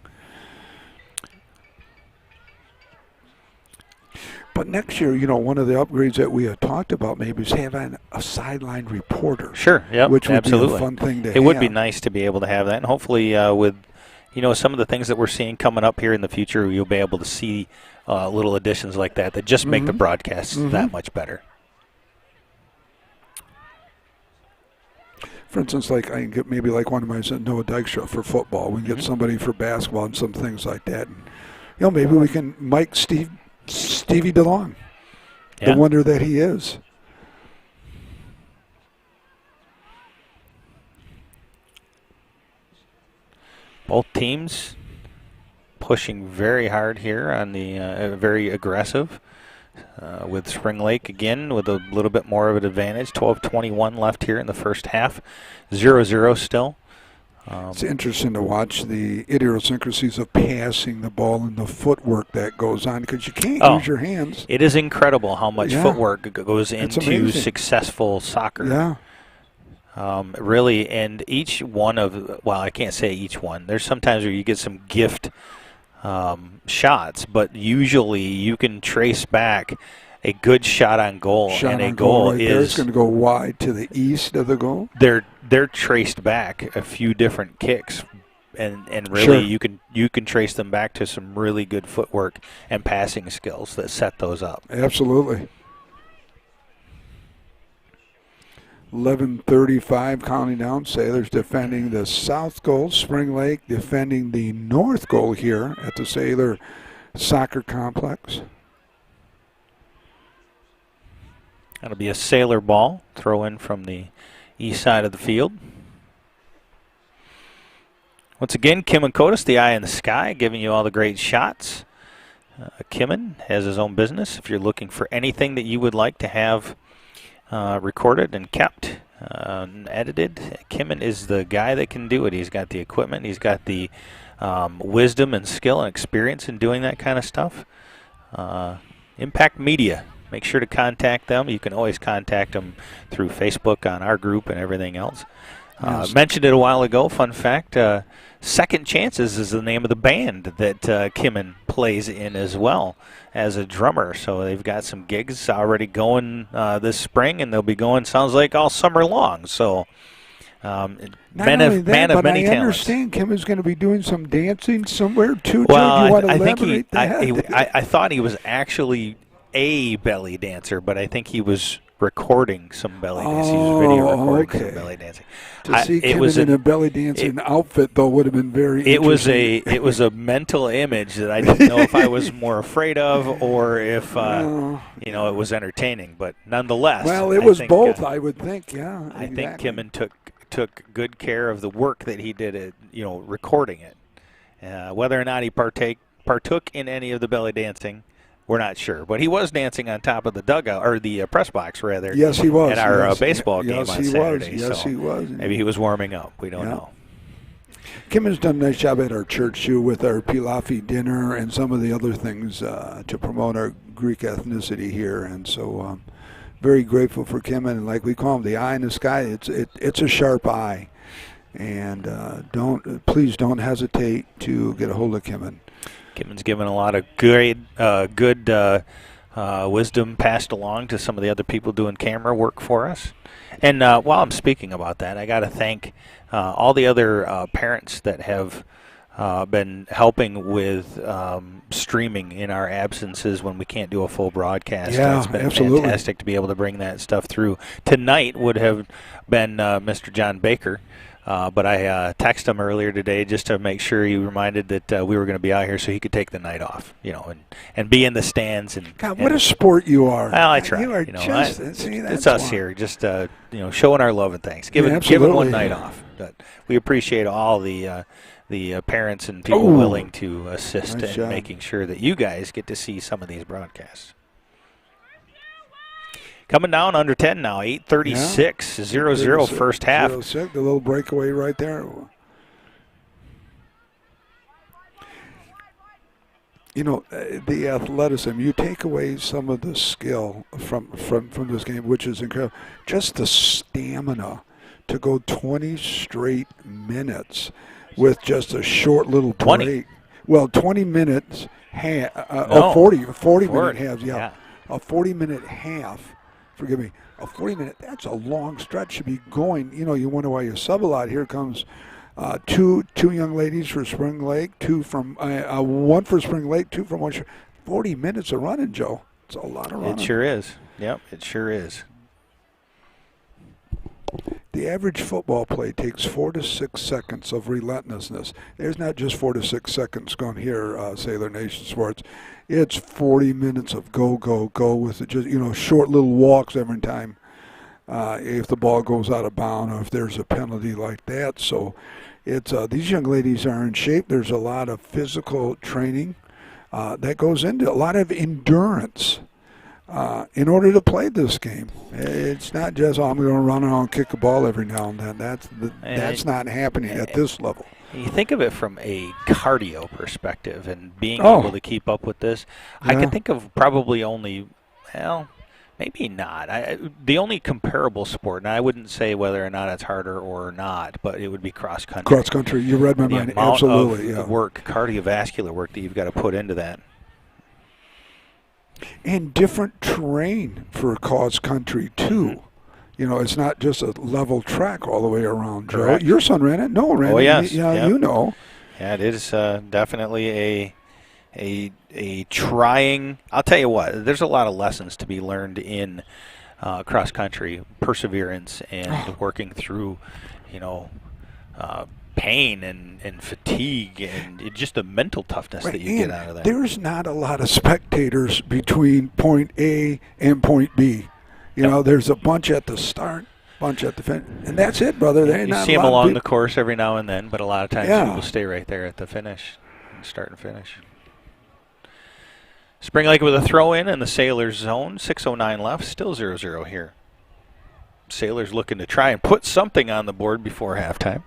But next year, one of the upgrades that we had talked about maybe is having a sideline reporter. Sure, yep, which would absolutely. be a fun thing to have. It would be nice to be able to have that, and hopefully with some of the things that we're seeing coming up here in the future, you'll be able to see little additions like that just make the broadcasts that much better. For instance, like I can get maybe like one of my Noah Dykstra for football. We can get somebody for basketball and some things like that. And, maybe we can mic Stevie DeLong, the wonder that he is. Both teams pushing very hard here on the very aggressive with Spring Lake again with a little bit more of an advantage. 12:21 left here in the first half. 0-0 still. It's interesting to watch the idiosyncrasies of passing the ball and the footwork that goes on because you can't use your hands. It is incredible how much footwork goes into amazing. successful soccer. Yeah. Really, and each one of, well, I can't say each one. There's sometimes where you get some gift shots, but usually you can trace back a good shot on goal, Shot and a on goal right there. It's is going to go wide to the east of the goal. they're traced back a few different kicks, and really you can trace them back to some really good footwork and passing skills that set those up. Absolutely. 11:35 counting down. Sailors defending the south goal. Spring Lake defending the north goal here at the Sailor Soccer Complex. That'll be a Sailor ball, throw in from the east side of the field. Once again, Kim and Kotis, the eye in the sky, giving you all the great shots. Kimmin has his own business. If you're looking for anything that you would like to have recorded and kept and edited, Kimmin is the guy that can do it. He's got the equipment. He's got the wisdom and skill and experience in doing that kind of stuff. Impact Media. Make sure to contact them. You can always contact them through Facebook on our group and everything else. Yes. Mentioned it a while ago. Fun fact, Second Chances is the name of the band that Kimmin plays in as well as a drummer. So they've got some gigs already going this spring, and they'll be going, sounds like, all summer long. So man of many I talents. understand Kim is going to be doing some dancing somewhere too. Well, Do you want to I think elaborate I thought he was actually a belly dancer, but I think he was recording some belly dancing. He was video recording some belly dancing. To see Kim in a belly dancing outfit, though, would have been very interesting. It was a mental image that I didn't know if I was more afraid of or if it was entertaining. But nonetheless, well, it was both. I would think, yeah. I think Kimmin took good care of the work that he did at recording it. Whether or not he partook in any of the belly dancing, we're not sure, but he was dancing on top of the dugout, or the press box, rather. Yes, he was. At our baseball game on Saturday. Yes, he was. Maybe he was warming up. We don't know. Kim has done a nice job at our church, too, with our Pilafi dinner and some of the other things to promote our Greek ethnicity here. And so very grateful for Kim. And like we call him, the eye in the sky, it's a sharp eye. And please don't hesitate to get a hold of Kim. Kimmin's given a lot of good wisdom passed along to some of the other people doing camera work for us. And while I'm speaking about that, I got to thank all the other parents that have been helping with streaming in our absences when we can't do a full broadcast. Yeah, it's been absolutely fantastic to be able to bring that stuff through. Tonight would have been Mr. John Baker. But I texted him earlier today just to make sure he reminded that we were going to be out here so he could take the night off, and be in the stands. And God, what a sport you are! Well, I try. You are it's us here, just showing our love and thanks, giving one night off. But we appreciate all the parents and people willing to assist in making sure that you guys get to see some of these broadcasts. Coming down under 10 now, 8:36, 0-0 first half. 0-6, the little breakaway right there. The athleticism, you take away some of the skill from this game, which is incredible. Just the stamina to go 20 straight minutes with just a short little 20. break. Well, 20 minutes, 40-minute halves, yeah. A 40-minute half. Forgive me, a 40-minute, that's a long stretch to be going. You wonder why you sub a lot. Here comes two young ladies for Spring Lake, one for Spring Lake, two from one. 40 minutes of running, Joe. It's a lot of running. It sure is. Yep, it sure is. The average football play takes 4 to 6 seconds of relentlessness. There's not just 4 to 6 seconds going here, Sailor Nation Sports. It's 40 minutes of go with just short little walks every time if the ball goes out of bounds or if there's a penalty like that. So it's these young ladies are in shape. There's a lot of physical training that goes into a lot of endurance in order to play this game. It's not just I'm going to run around and kick a ball every now and then. That's not happening at this level. You think of it from a cardio perspective and being able to keep up with this. I can think of probably only, maybe Maybe not. The only comparable sport, and I wouldn't say whether or not it's harder or not, but it would be cross country. Cross country, you read my mind. Amount Absolutely, of yeah. work, cardiovascular work that you've got to put into that. And different terrain for cross country too. Mm-hmm. You know, it's not just a level track all the way around. Joe, Correct. your son ran it. No, ran it. Oh yes, Yeah, yep. you know. Yeah, it is definitely a trying. I'll tell you what. There's a lot of lessons to be learned in cross country, perseverance, and working through, pain and fatigue and just the mental toughness that you get out of that. There's not a lot of spectators between point A and point B. You know, there's a bunch at the start, bunch at the finish, and that's it, brother. There ain't You not see a them lot of along people. the course every now and then, but a lot of times Yeah. people stay right there at the finish, start and finish. Spring Lake with a throw in the Sailors zone, 6:09 left, still 0-0 here. Sailors looking to try and put something on the board before halftime.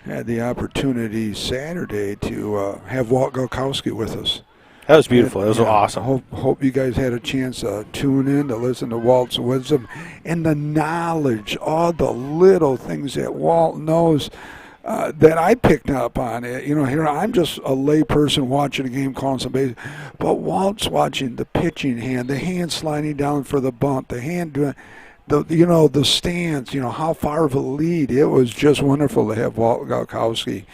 Had the opportunity Saturday to have Walt Galkowski with us. That was beautiful. It was Yeah, awesome. Hope you guys had a chance to tune in to listen to Walt's wisdom and the knowledge, all the little things that Walt knows that I picked up on it. You know, here I'm just a lay person watching a game, calling some bases, but Walt's watching the pitching hand, the hand sliding down for the bunt, the hand doing. The stance, how far of a lead. It was just wonderful to have Walt Galkowski.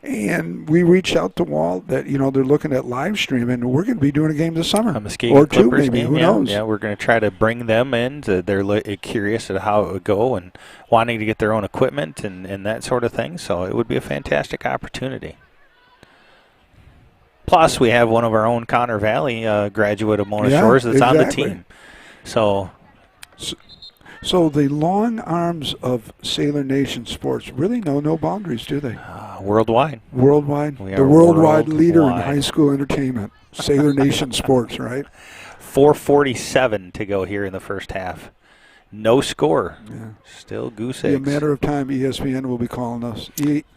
And we reached out to Walt that, they're looking at live streaming, and we're going to be doing a game this summer. A Muskegon or two, Clippers maybe. game. Who knows? Yeah, we're going to try to bring them in. They're curious at how it would go and wanting to get their own equipment and that sort of thing. So it would be a fantastic opportunity. Plus, we have one of our own, Connor Valley, graduate of Mona Shores, that's on the team. So the long arms of Sailor Nation sports really know no boundaries, do they? Worldwide. Worldwide. We are The worldwide leader in worldwide. high school entertainment. Sailor Nation sports, right? 4:47 to go here in the first half. No score. Yeah. Still goose Be a eggs. matter of time ESPN will be calling us.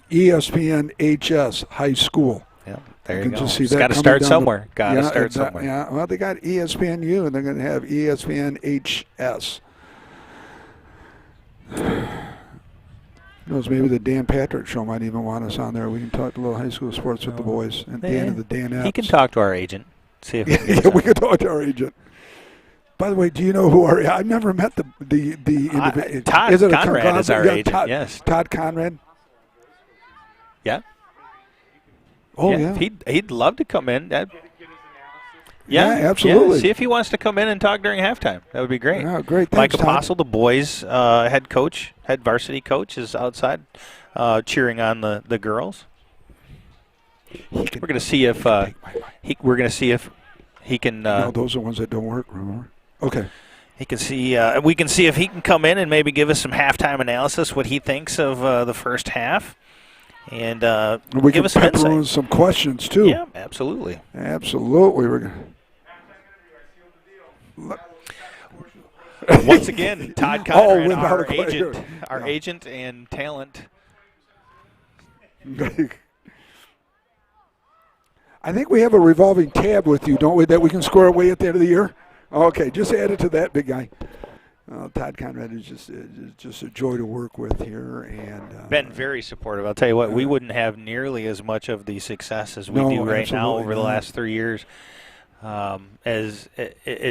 ESPN HS High School. Yeah, there You you can go. just see It's that got to coming start down somewhere. Got to start exactly. somewhere. Yeah, well, they got ESPNU, and they're going to have ESPN HS. Who knows, maybe the Dan Patrick Show might even want us on there. We can talk a little high school sports with the boys. And Dan of the Danettes. He can talk to our agent. See if he can Yeah, we can talk to our agent. By the way, do you know who our? I've never met the individual. Todd Is it a Conrad is our yeah, agent. Todd, Yes. Todd Conrad. Yeah. Oh yeah. He'd love to come in. Yeah, absolutely. Yeah. See if he wants to come in and talk during halftime. That would be great. Yeah, great. Mike Thanks, Todd. Apostle, the boys' head varsity coach, is outside cheering on the girls. We're going to see if he can. No, those are ones that don't work. Remember? Okay. He can see. We can see if he can come in and maybe give us some halftime analysis, what he thinks of the first half, and We give can us some pepper in insight. some questions too. Yeah, absolutely. Absolutely. We're gonna. Once again, Todd Conrad, without our a question. agent and talent. I think we have a revolving tab with you, don't we, that we can score away at the end of the year? Okay, just add it to that, big guy. Todd Conrad is just a joy to work with here, and Been very supportive. I'll tell you what, we wouldn't have nearly as much of the success as we No, do right now absolutely over the not. last 3 years. As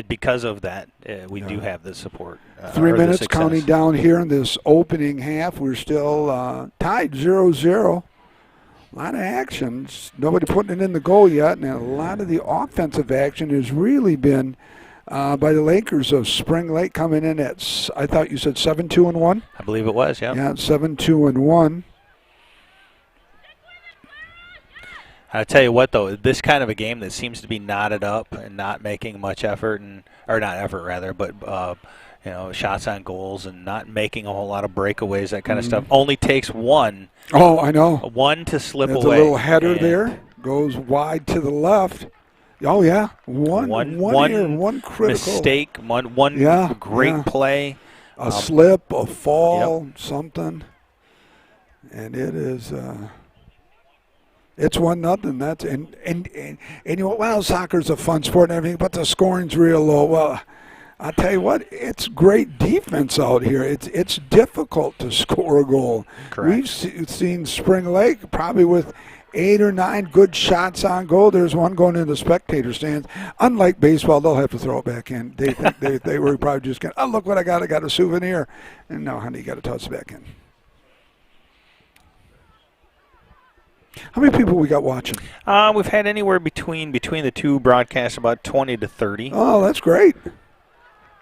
because of that, we do have the support. 3 or the minutes success. counting down here in this opening half. We're still tied 0-0. A lot of action. Nobody putting it in the goal yet, and a lot of the offensive action has really been by the Lakers of Spring Lake coming in at, I thought you said 7-2-1? I believe it was, yeah. Yeah, 7-2-1. I'll tell you what, though, this kind of a game that seems to be knotted up and not making much effort, or not effort, rather, but shots on goals and not making a whole lot of breakaways, that kind of stuff, only takes one. Oh, I know. One to slip There's away. a little header and there. Goes wide to the left. Oh, yeah. One critical. mistake, one Yeah, great yeah. play. A slip, a fall, something. And it is It's 1-0. That's and you know, well, soccer's a fun sport and everything, but the scoring's real low. Well, I'll tell you what, it's great defense out here. It's difficult to score a goal. Correct. We've seen Spring Lake probably with 8 or 9 good shots on goal. There's one going in the spectator stands. Unlike baseball, they'll have to throw it back in. They think they were probably just going, oh, look what I got a souvenir. And no, honey, you got to toss it back in. How many people we got watching? We've had anywhere between the two broadcasts about 20 to 30. Oh, that's great.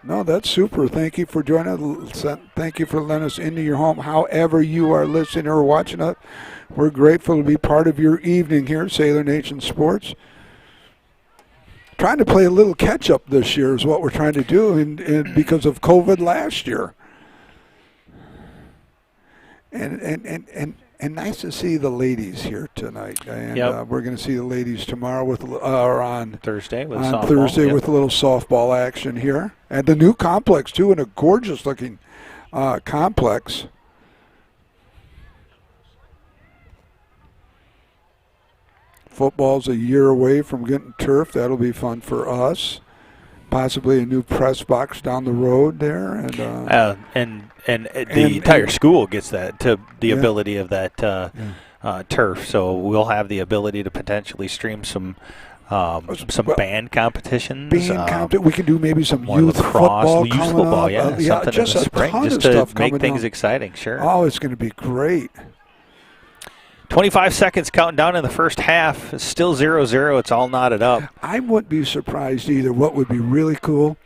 No, that's super. Thank you for joining us. Thank you for letting us into your home. However you are listening or watching us, we're grateful to be part of your evening here at Sailor Nation Sports. Trying to play a little catch-up this year is what we're trying to do and because of COVID last year. And nice to see the ladies here tonight. And we're going to see the ladies tomorrow on Thursday with on softball. Thursday with a little softball action here. And the new complex, too, and a gorgeous-looking complex. Football's a year away from getting turf. That'll be fun for us. Possibly a new press box down the road there. And the entire school gets that, to the ability of that turf. So we'll have the ability to potentially stream some band competitions. We can do maybe some youth football. Youth football, something just in the spring, ton just of to stuff make coming things down. exciting. Sure. Oh, it's going to be great. 25 seconds counting down in the first half. It's still 0-0. It's all knotted up. I wouldn't be surprised either. What would be really cool,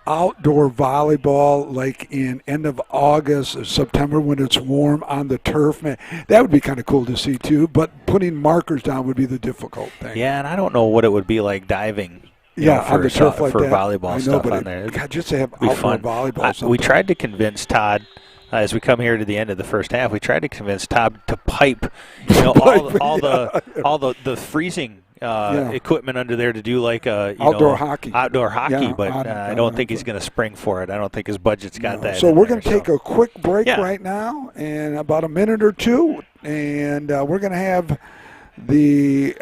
outdoor volleyball like in end of August or September when it's warm on the turf. Man, that would be kind of cool to see too, but putting markers down would be the difficult thing. Yeah, and I don't know what it would be like diving. On the turf like for that. volleyball stuff on there. God, just to have It'd be outdoor fun. volleyball. We tried to convince Todd. As we come here to the end of the first half, we tried to convince Todd to pipe, all the freezing equipment under there to do like outdoor hockey. But I don't think he's going to spring for it. I don't think his budget's got that. So we're going to take a quick break right now, in about a minute or two, and we're going to have the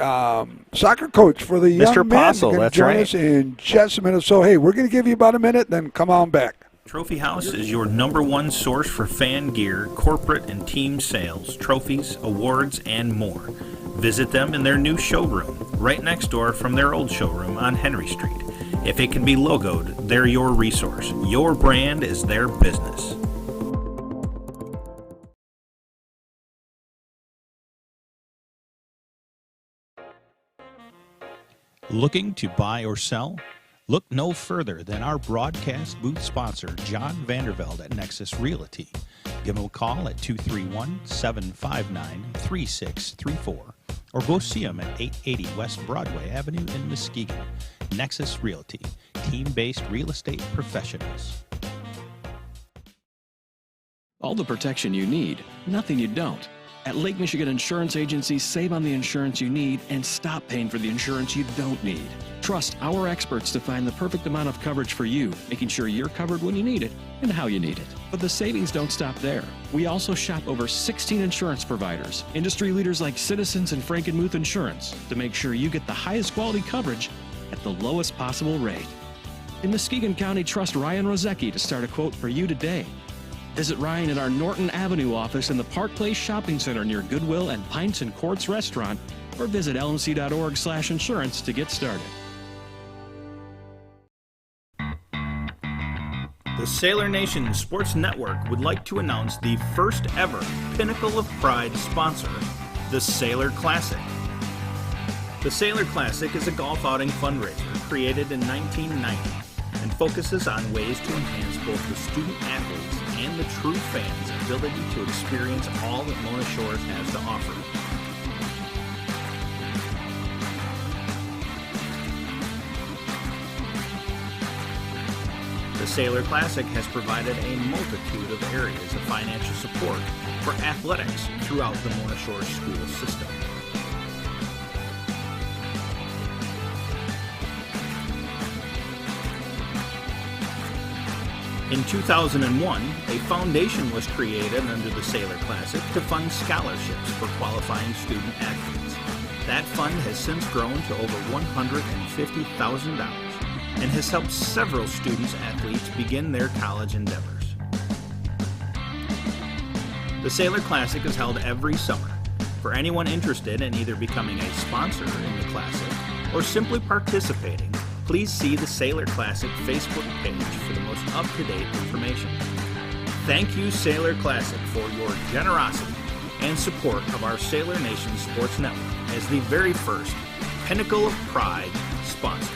soccer coach for the young Mr. men Apostle, going to that's join right. us in just a minute. So hey, we're going to give you about a minute, then come on back. Trophy House is your #1 source for fan gear, corporate and team sales, trophies, awards, and more. Visit them in their new showroom, right next door from their old showroom on Henry Street. If it can be logoed, they're your resource. Your brand is their business. Looking to buy or sell? Look no further than our broadcast booth sponsor, John Vandervelde at Nexus Realty. Give him a call at 231-759-3634 or go see him at 880 West Broadway Avenue in Muskegon. Nexus Realty, team-based real estate professionals. All the protection you need, nothing you don't. At Lake Michigan Insurance Agency, save on the insurance you need and stop paying for the insurance you don't need. Trust our experts to find the perfect amount of coverage for you, making sure you're covered when you need it and how you need it. But the savings don't stop there. We also shop over 16 insurance providers, industry leaders like Citizens and Frankenmuth Insurance, to make sure you get the highest quality coverage at the lowest possible rate. In Muskegon County, trust Ryan Rozecki to start a quote for you today. Visit Ryan at our Norton Avenue office in the Park Place Shopping Center near Goodwill and Pints and Courts Restaurant, or visit lmc.org/insurance to get started. The Sailor Nation Sports Network would like to announce the first ever Pinnacle of Pride sponsor, the Sailor Classic. The Sailor Classic is a golf outing fundraiser created in 1990 and focuses on ways to enhance both the student athletes and the true fans' ability to experience all that Mona Shores has to offer. The Sailor Classic has provided a multitude of areas of financial support for athletics throughout the Mona Shores school system. In 2001, a foundation was created under the Sailor Classic to fund scholarships for qualifying student athletes. That fund has since grown to over $150,000 and has helped several students-athletes begin their college endeavors. The Sailor Classic is held every summer. For anyone interested in either becoming a sponsor in the Classic or simply participating, please see the Sailor Classic Facebook page for the most up-to-date information. Thank you, Sailor Classic, for your generosity and support of our Sailor Nation Sports Network as the very first Pinnacle of Pride sponsor.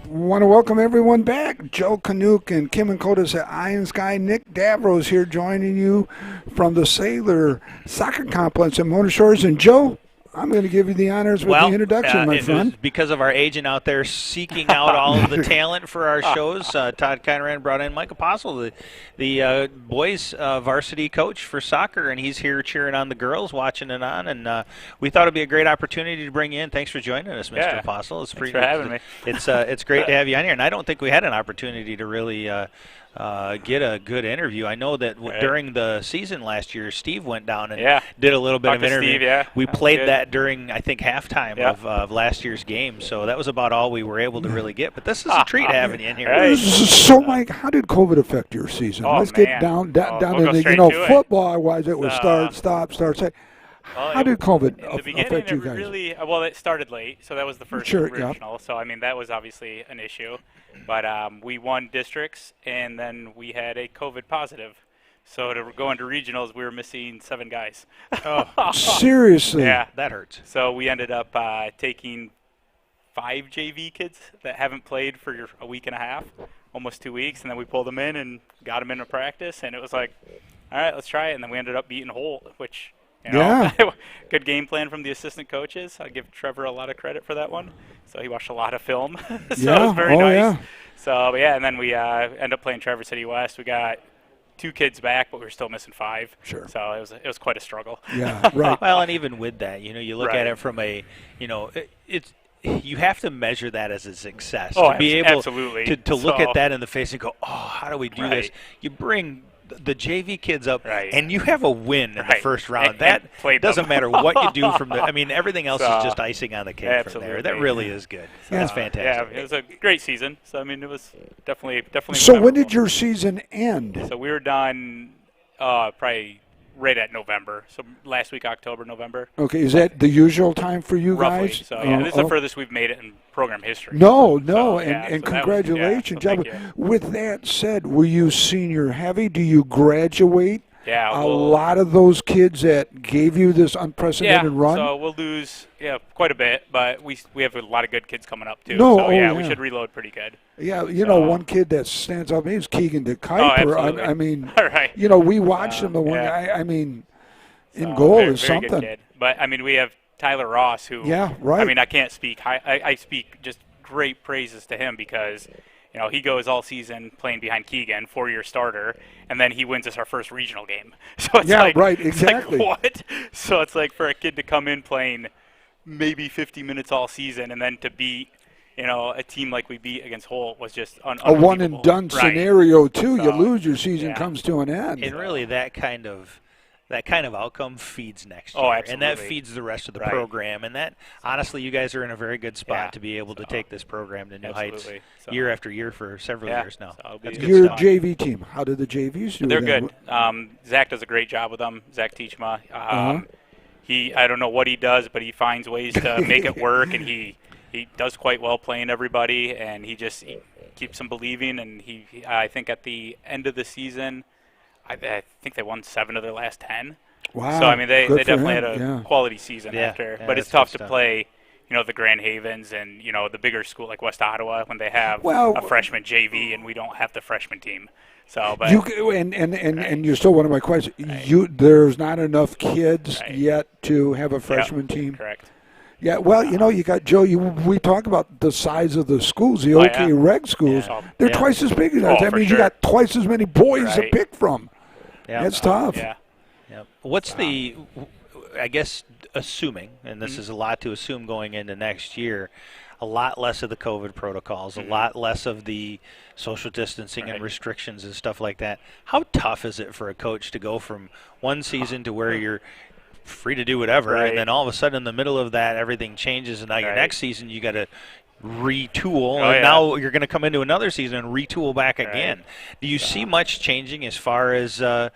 Want to welcome everyone back. Joe Canuck and Kim and Kotis at Iron Sky. Nick Davros here joining you from the Sailor Soccer Complex at Mona Shores. And Joe, I'm going to give you the honors with the introduction, my friend. Because of our agent out there seeking out all of the talent for our shows, Todd Conran brought in Mike Apostle, the boys' varsity coach for soccer, and he's here cheering on the girls, watching it on. And we thought it'd be a great opportunity to bring you in. Thanks for joining us, Mr. Apostle. It's Thanks for having me. It's great to have you on here, and I don't think we had an opportunity to really get a good interview. I know that during the season last year, Steve went down and did a little bit of interview. Steve, we played that during, I think, halftime of last year's game, so that was about all we were able to really get. But this is a treat having you in here. Right. So, Mike, how did COVID affect your season? Let's get down we'll in the football-wise. It was start, stop, start, say. How did COVID affect you guys? It started late, so that was the first regional. So, I mean, that was obviously an issue. But we won districts, and then we had a COVID positive. So to go into regionals, we were missing 7 guys. Seriously? Yeah. That hurts. So we ended up taking 5 JV kids that haven't played for a week and a half, almost 2 weeks, and then we pulled them in and got them into practice, and it was like, all right, let's try it. And then we ended up beating Holt, which – good game plan from the assistant coaches. I give Trevor a lot of credit for that one. So he watched a lot of film. So it was very nice. Yeah. So, and then we end up playing Traverse City West. We got 2 kids back, but we were still missing 5. Sure. So it was quite a struggle. Yeah, right. Well, and even with that, you look at it from a, it's you have to measure that as a success. To be able to look at that in the face and go, how do we do this? You bring the JV kids up, and you have a win in the first round. That doesn't matter what you do from everything else is just icing on the cake from there. That really is good. That's fantastic. Yeah, it was a great season. So, I mean, it was definitely So memorable. when did your season end? So we were done probably right at November. So last week, October, November. Okay, is that the usual time for you Roughly. guys? So, this is the furthest we've made it in program history. And congratulations. Thank you. With that said, were you senior heavy? Do you graduate? Yeah. A lot of those kids that gave you this unprecedented run? So we'll lose quite a bit, but we have a lot of good kids coming up, too. We should reload pretty good. Yeah, one kid that stands out to me is Keegan DeKuyper. Absolutely. I mean, right. We watched him the one guy. I mean, in goal is very something. Good kid. But, I mean, we have Tyler Ross, who I mean, I can't speak. I speak just great praises to him because – he goes all season playing behind Keegan, 4-year starter, and then he wins us our first regional game. So it's exactly. Like, what? So it's like for a kid to come in playing maybe 50 minutes all season and then to beat, a team like we beat against Holt was just a one-and-done scenario, too. So, you lose, your season comes to an end. And really that kind of outcome feeds next year. Absolutely. And that feeds the rest of the program. And that, honestly, you guys are in a very good spot to be able to take this program to new heights year after year for several years now. So that's your good stuff. JV team, how did the JVs do? They're good. Zach does a great job with them, Zach Teachma. I don't know what he does, but he finds ways to make it work, and he does quite well playing everybody, and he keeps them believing. And I think at the end of the season, I think they won 7 of their last 10. Wow. So, I mean, they definitely had a quality season after. Yeah, but it's tough to play, the Grand Havens and, the bigger school like West Ottawa when they have Well, a freshman JV and we don't have the freshman team. So, but and you're still one of my questions. There's not enough kids yet to have a freshman team. Correct. Yeah, well, you got Joe. We talk about the size of the schools, the OK Reg schools. Yeah. They're twice as big as ours. That means you got twice as many boys to pick from. Yeah. That's tough. Yeah. What's I guess, assuming, and this is a lot to assume going into next year, a lot less of the COVID protocols, a lot less of the social distancing and restrictions and stuff like that. How tough is it for a coach to go from one season to where you're free to do whatever, and then all of a sudden in the middle of that everything changes, and now your next season you got to retool, and now you're going to come into another season and retool back again. Do you see much changing as far as the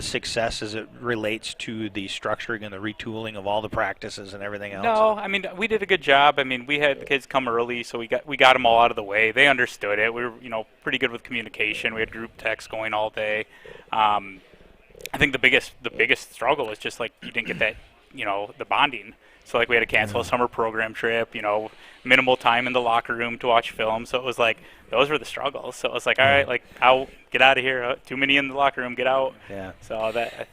success as it relates to the structuring and the retooling of all the practices and everything else? No, I mean, we did a good job. I mean, we had the kids come early, so we got them all out of the way. They understood it. We were pretty good with communication. We had group text going all day. I think the biggest struggle was just like you didn't get that the bonding. So like we had to cancel a summer program trip, minimal time in the locker room to watch film. So it was like those were the struggles. So it was like, all right, like I'll get out of here. Too many in the locker room, get out. Yeah. So that.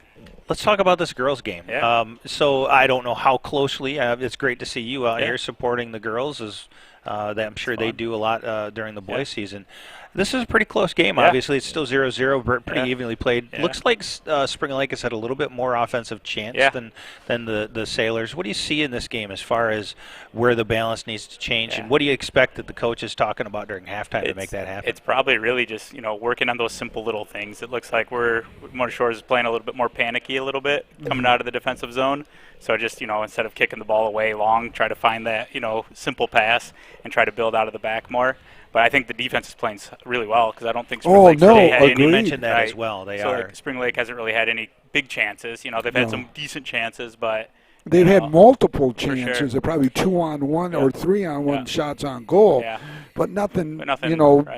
Let's talk about this girls' game. Yeah. So I don't know how closely. It's great to see you out here supporting the girls. I'm sure they do a lot during the boys' season. This is a pretty close game, obviously. It's still 0-0, pretty evenly played. Yeah. Looks like Spring Lake has had a little bit more offensive chance than the Sailors. What do you see in this game as far as where the balance needs to change, and what do you expect that the coach is talking about during halftime to make that happen? It's probably really just, working on those simple little things. It looks like Mona Shores is playing a little bit more panicky a little bit coming out of the defensive zone. So just, instead of kicking the ball away long, try to find that, simple pass and try to build out of the back more. But I think the defense is playing really well because I don't think Spring Lake's really had any. You mentioned that as well. They are. Like Spring Lake hasn't really had any big chances. They've had some decent chances, but they've had multiple chances. They're probably 2-on-1 or 3-on-1 shots on goal. Yeah. But nothing,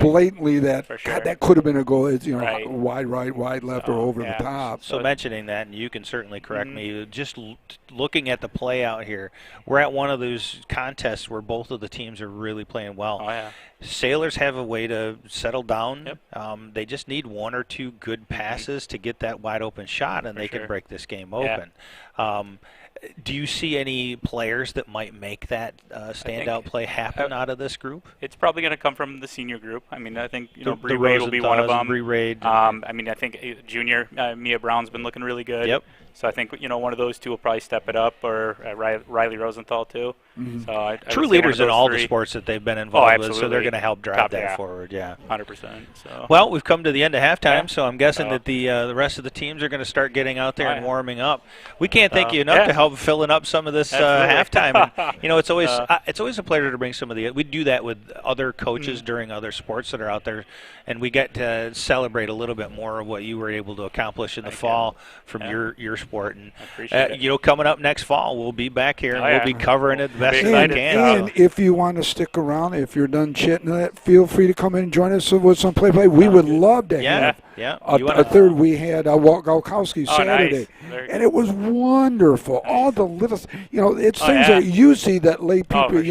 blatantly that God, that could have been a goal. It's, wide right, wide left, or over the top. So mentioning that, and you can certainly correct me, just looking at the play out here, we're at one of those contests where both of the teams are really playing well. Oh, yeah. Sailors have a way to settle down. Yep. They just need one or two good passes to get that wide open shot, and they can break this game open. Do you see any players that might make that standout play happen out of this group? It's probably going to come from the senior group. I mean, I think Bree Raid will be one of them. Bree Raid. I mean, I think junior Mia Brown's been looking really good. Yep. So I think one of those two will probably step it up, or Riley Rosenthal too. Mm-hmm. So I true leaders in all the sports that they've been involved with, so they're going to help drive that forward. 100%. So. Well, we've come to the end of halftime, so I'm guessing that the rest of the teams are going to start getting out there and warming up. We can't thank you enough to help filling up some of this halftime. And, it's always a pleasure to bring some of the. We do that with other coaches during other sports that are out there, and we get to celebrate a little bit more of what you were able to accomplish in the fall from your sport. And coming up next fall, we'll be back here and we'll be covering it the best we can. And if you want to stick around, if you're done chitting that, feel free to come in and join us with some play. We would love to have a third. We had Walt Galkowski Saturday, and it was wonderful. All the little, it's things that you see that lay people,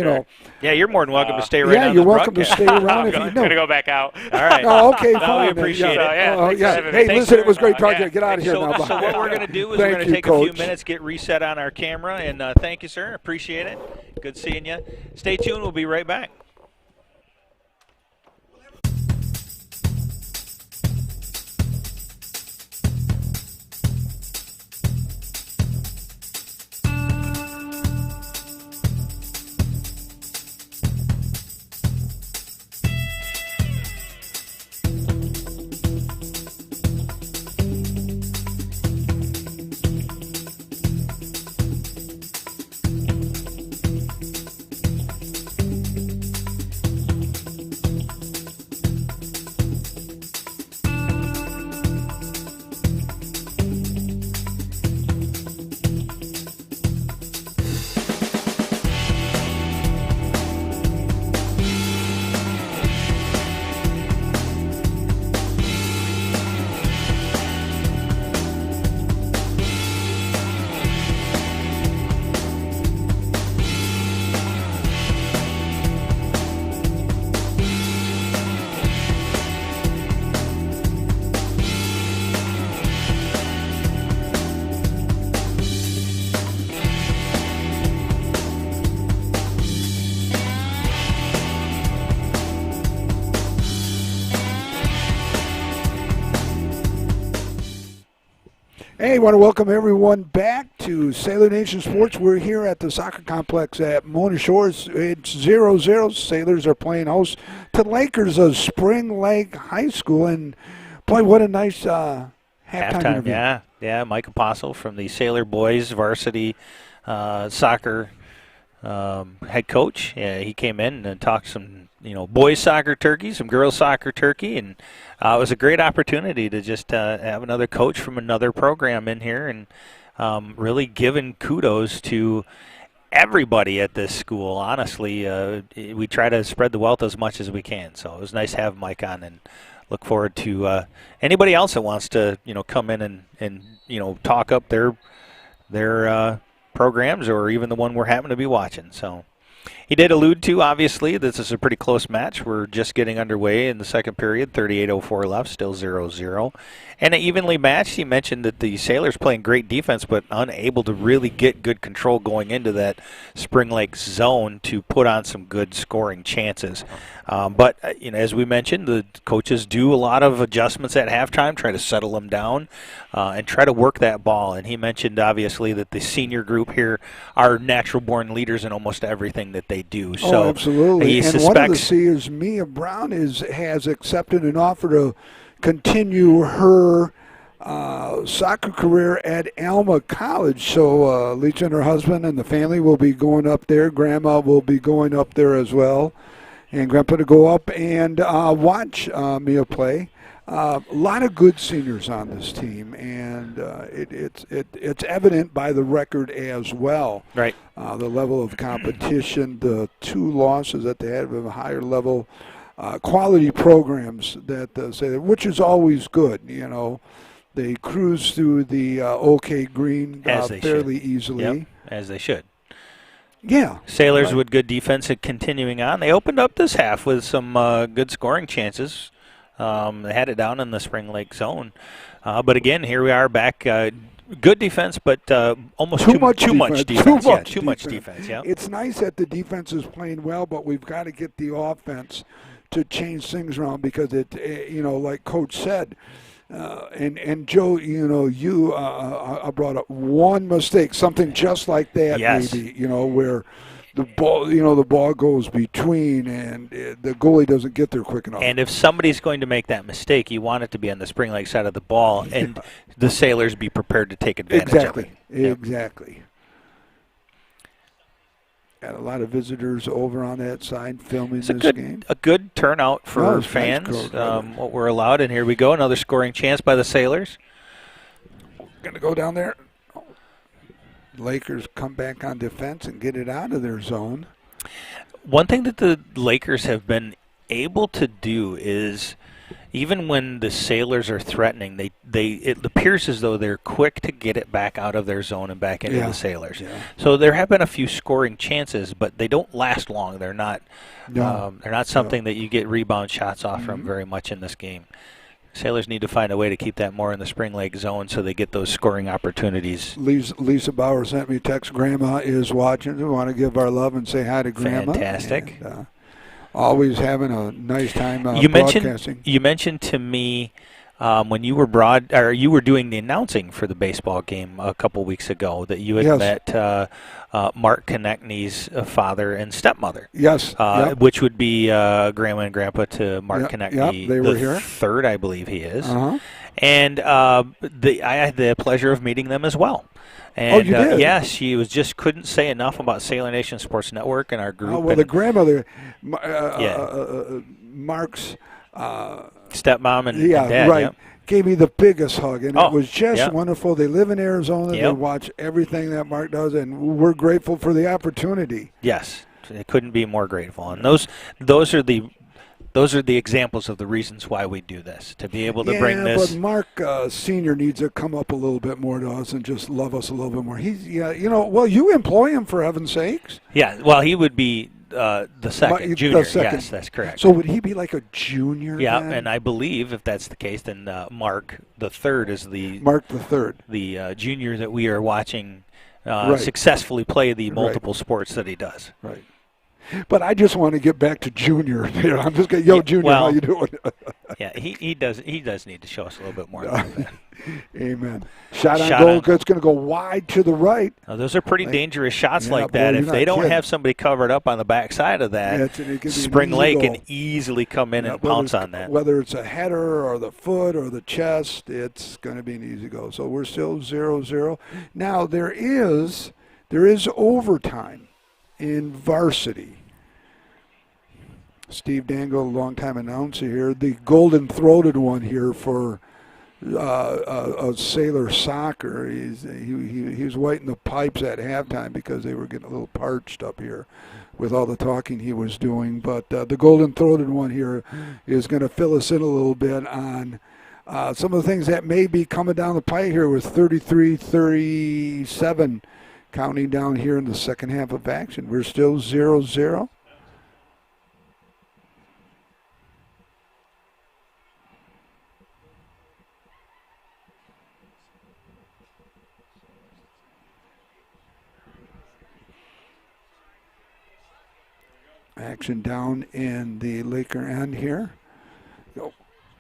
Yeah, you're more than welcome to stay right now. Yeah, you're welcome to stay around. I'm going to go back out. All right. Oh, okay, fine. We appreciate it. Hey, listen, it was great talking to you. Get out of here now. So what we're going to do is we're going to take a few minutes, get reset on our camera, and thank you, sir. Appreciate it. Good seeing you. Stay tuned. We'll be right back. Hey, want to welcome everyone back to Sailor Nation Sports. We're here at the soccer complex at Mona Shores. It's 0-0. Sailors are playing host to Lakers of Spring Lake High School. And, boy, what a nice halftime interview. Yeah. Mike Apostle from the Sailor Boys Varsity soccer head coach. Yeah, he came in and talked some, boys soccer turkey, some girls soccer turkey, and it was a great opportunity to just have another coach from another program in here and really giving kudos to everybody at this school. Honestly, we try to spread the wealth as much as we can. So it was nice to have Mike on, and look forward to anybody else that wants to, come in and talk up their programs, or even the one we're happen to be watching. So he did allude to, obviously, this is a pretty close match. We're just getting underway in the second period, 38:04 left, still 0-0. And an evenly matched. He mentioned that the Sailors playing great defense, but unable to really get good control going into that Spring Lake zone to put on some good scoring chances. But as we mentioned, the coaches do a lot of adjustments at halftime, try to settle them down and try to work that ball. And he mentioned, obviously, that the senior group here are natural-born leaders in almost everything that they do. So absolutely. And one of the seniors, Mia Brown, has accepted an offer to continue her soccer career at Alma College. So Leach and her husband and the family will be going up there. Grandma will be going up there as well. And Grandpa to go up and watch Mia play. A lot of good seniors on this team, and it's evident by the record as well. Right. The level of competition, the 2 losses that they had, with a higher level quality programs that say that, which is always good. They cruise through the OK Green fairly easily. Yep, as they should. Yeah. Sailors with good defense and continuing on. They opened up this half with some good scoring chances. They had it down in the Spring Lake zone. But again, here we are back. Good defense, but almost too much defense. Too much defense, yeah. It's nice that the defense is playing well, but we've got to get the offense to change things around, because like Coach said, and Joe, I brought up one mistake, something just like that, yes. Maybe, where the ball goes between, and the goalie doesn't get there quick enough. And if somebody's going to make that mistake, you want it to be on the Spring Lake side of the ball, and the Sailors be prepared to take advantage of it. Exactly. Got a lot of visitors over on that side filming this game. A good turnout for fans, what we're allowed. And here we go, another scoring chance by the Sailors. Going to go down there. Lakers come back on defense and get it out of their zone. One thing that the Lakers have been able to do is, even when the Sailors are threatening, it appears as though they're quick to get it back out of their zone and back into the Sailors. Yeah. So there have been a few scoring chances, but they don't last long. They're not something that you get rebound shots off from very much in this game. Sailors need to find a way to keep that more in the Spring Lake zone so they get those scoring opportunities. Lisa Bauer sent me a text. Grandma is watching. We want to give our love and say hi to Grandma. Fantastic. And, always having a nice time broadcasting. You mentioned to me when you were you were doing the announcing for the baseball game a couple weeks ago that you had met Mark Konechny's father and stepmother. Yes. Which would be Grandma and Grandpa to Mark Konechny, they were here. Third, I believe he is. And I had the pleasure of meeting them as well. And, you did? Yes, she couldn't say enough about Sailor Nation Sports Network and our group. Oh, well, the grandmother, Mark's stepmom and dad. Right. Yep. Gave me the biggest hug, and it was just wonderful. They live in Arizona. They watch everything that Mark does, and we're grateful for the opportunity. Yes, they couldn't be more grateful. And those are the examples of the reasons why we do this, to be able to bring this. But Mark Sr. needs to come up a little bit more to us and just love us a little bit more. He's, you employ him, for heaven's sakes. Yeah, well, he would be the second, junior. Yes, that's correct. So would he be like a junior? Yeah, then? and I believe if that's the case, then Mark the Third is the junior that we are watching successfully play the multiple sports that he does. Right. But I just want to get back to Junior. I'm just going, yo, Junior, how you doing? Yeah, he does need to show us a little bit more than that. Amen. Shot on goal. It's going to go wide to the right. Now, those are pretty dangerous shots like boy, that. If you're they not don't kidding. have somebody covered up on the backside of that, Spring Lake can easily come in and pounce on that. Whether it's a header or the foot or the chest, it's going to be an easy goal. So we're still 0-0. Now, there is overtime in Varsity. Steve Dangle, longtime announcer here, the golden-throated one here for Sailor soccer. He was waiting the pipes at halftime because they were getting a little parched up here with all the talking he was doing. But the golden-throated one here is going to fill us in a little bit on some of the things that may be coming down the pipe here with 33-37 counting down here in the second half of action. We're still 0-0. Action down in the Laker end here.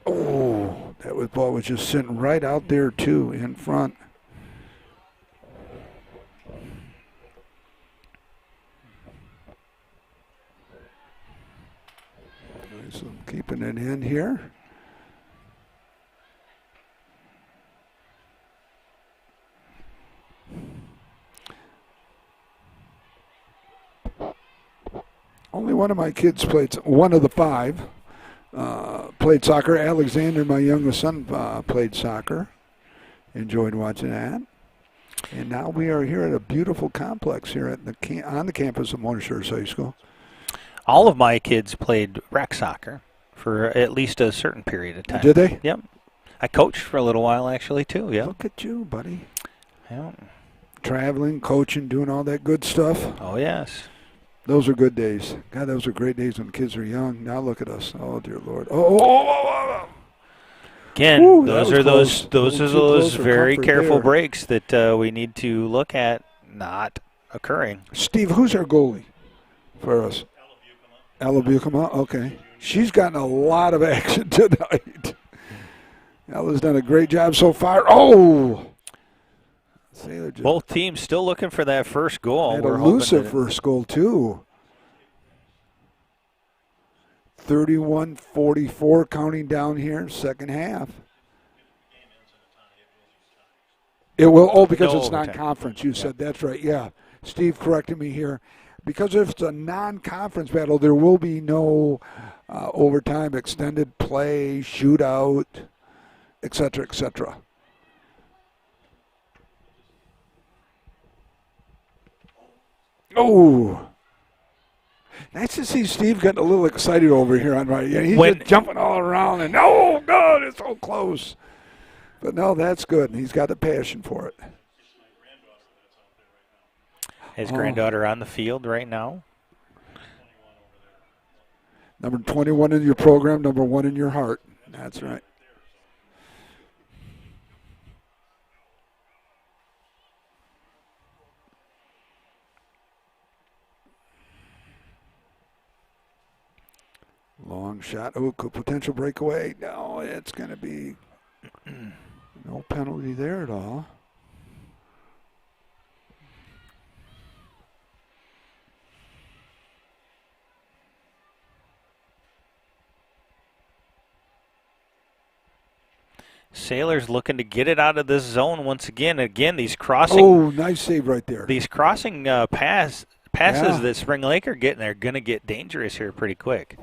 Oh, that ball was just sitting right out there too, in front. So keeping it in here. Only one of my kids played, one of the five, played soccer. Alexander, my youngest son, played soccer. Enjoyed watching that. And now we are here at a beautiful complex here at on the campus of Montessori High School. All of my kids played rec soccer for at least a certain period of time. Did they? Yep. I coached for a little while, actually, too. Yeah. Look at you, buddy. Yeah. Traveling, coaching, doing all that good stuff. Oh, yes. Those are good days. God, those were great days when kids were young. Now look at us. Oh, dear Lord. Oh. Again, Woo, those are those very careful breaks that we need to look at not occurring. Steve, who's our goalie for us? Ella Buchema. Okay. She's gotten a lot of action tonight. Ella's done a great job so far. Oh! Both teams still looking for that first goal. Had elusive first goal, too. 31-44 counting down here, second half. It will, because it's non-conference. You said that's right. Yeah, Steve corrected me here. Because if it's a non-conference battle, there will be no overtime, extended play, shootout, et cetera, et cetera. Oh, nice to see Steve getting a little excited over here on right. Yeah, he's just jumping all around and oh God, it's so close. But no, that's good. He's got the passion for it. His granddaughter on the field right now. Number 21 in your program, number 1 in your heart. That's right. Long shot. Oh, potential breakaway. No, it's going to be no penalty there at all. Sailors looking to get it out of this zone once again. Again, these crossing. Oh, nice save right there. These crossing passes that Spring Lake are getting, they're going to get dangerous here pretty quick.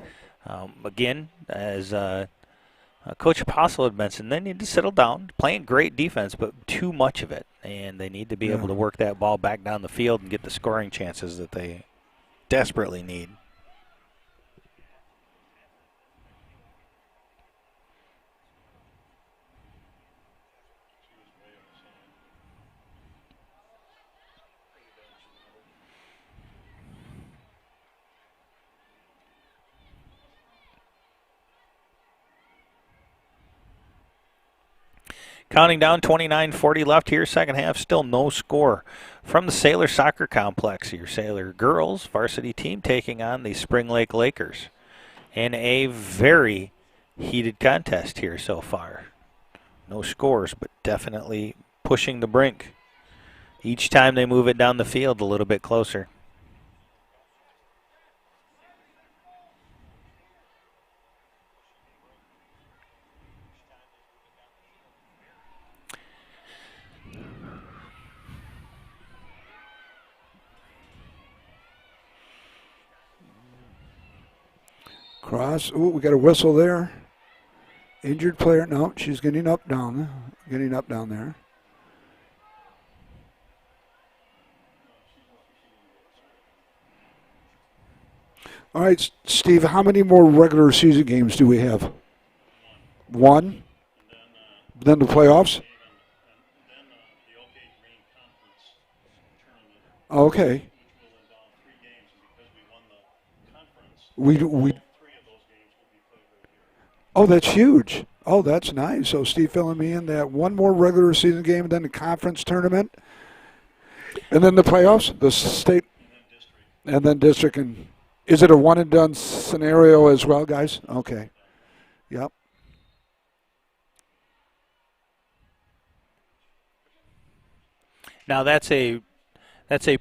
Again, as Coach Apostle had mentioned, they need to settle down. Playing great defense, but too much of it. And they need to be able to work that ball back down the field and get the scoring chances that they desperately need. Counting down, 29:40 left here, second half, still no score. From the Sailor Soccer Complex, your Sailor girls varsity team taking on the Spring Lake Lakers in a very heated contest here so far. No scores, but definitely pushing the brink. Each time they move it down the field a little bit closer. Cross. Ooh, we got a whistle there. Injured player. No, she's getting up down there. All right, Steve, how many more regular season games do we have? One? Then the playoffs? Okay. We Oh, that's huge. Oh, that's nice. So Steve filling me in that one more regular season game, then the conference tournament, and then the playoffs, the state, and then district. And is it a one and done scenario as well, guys? Okay. Yep. Now that's a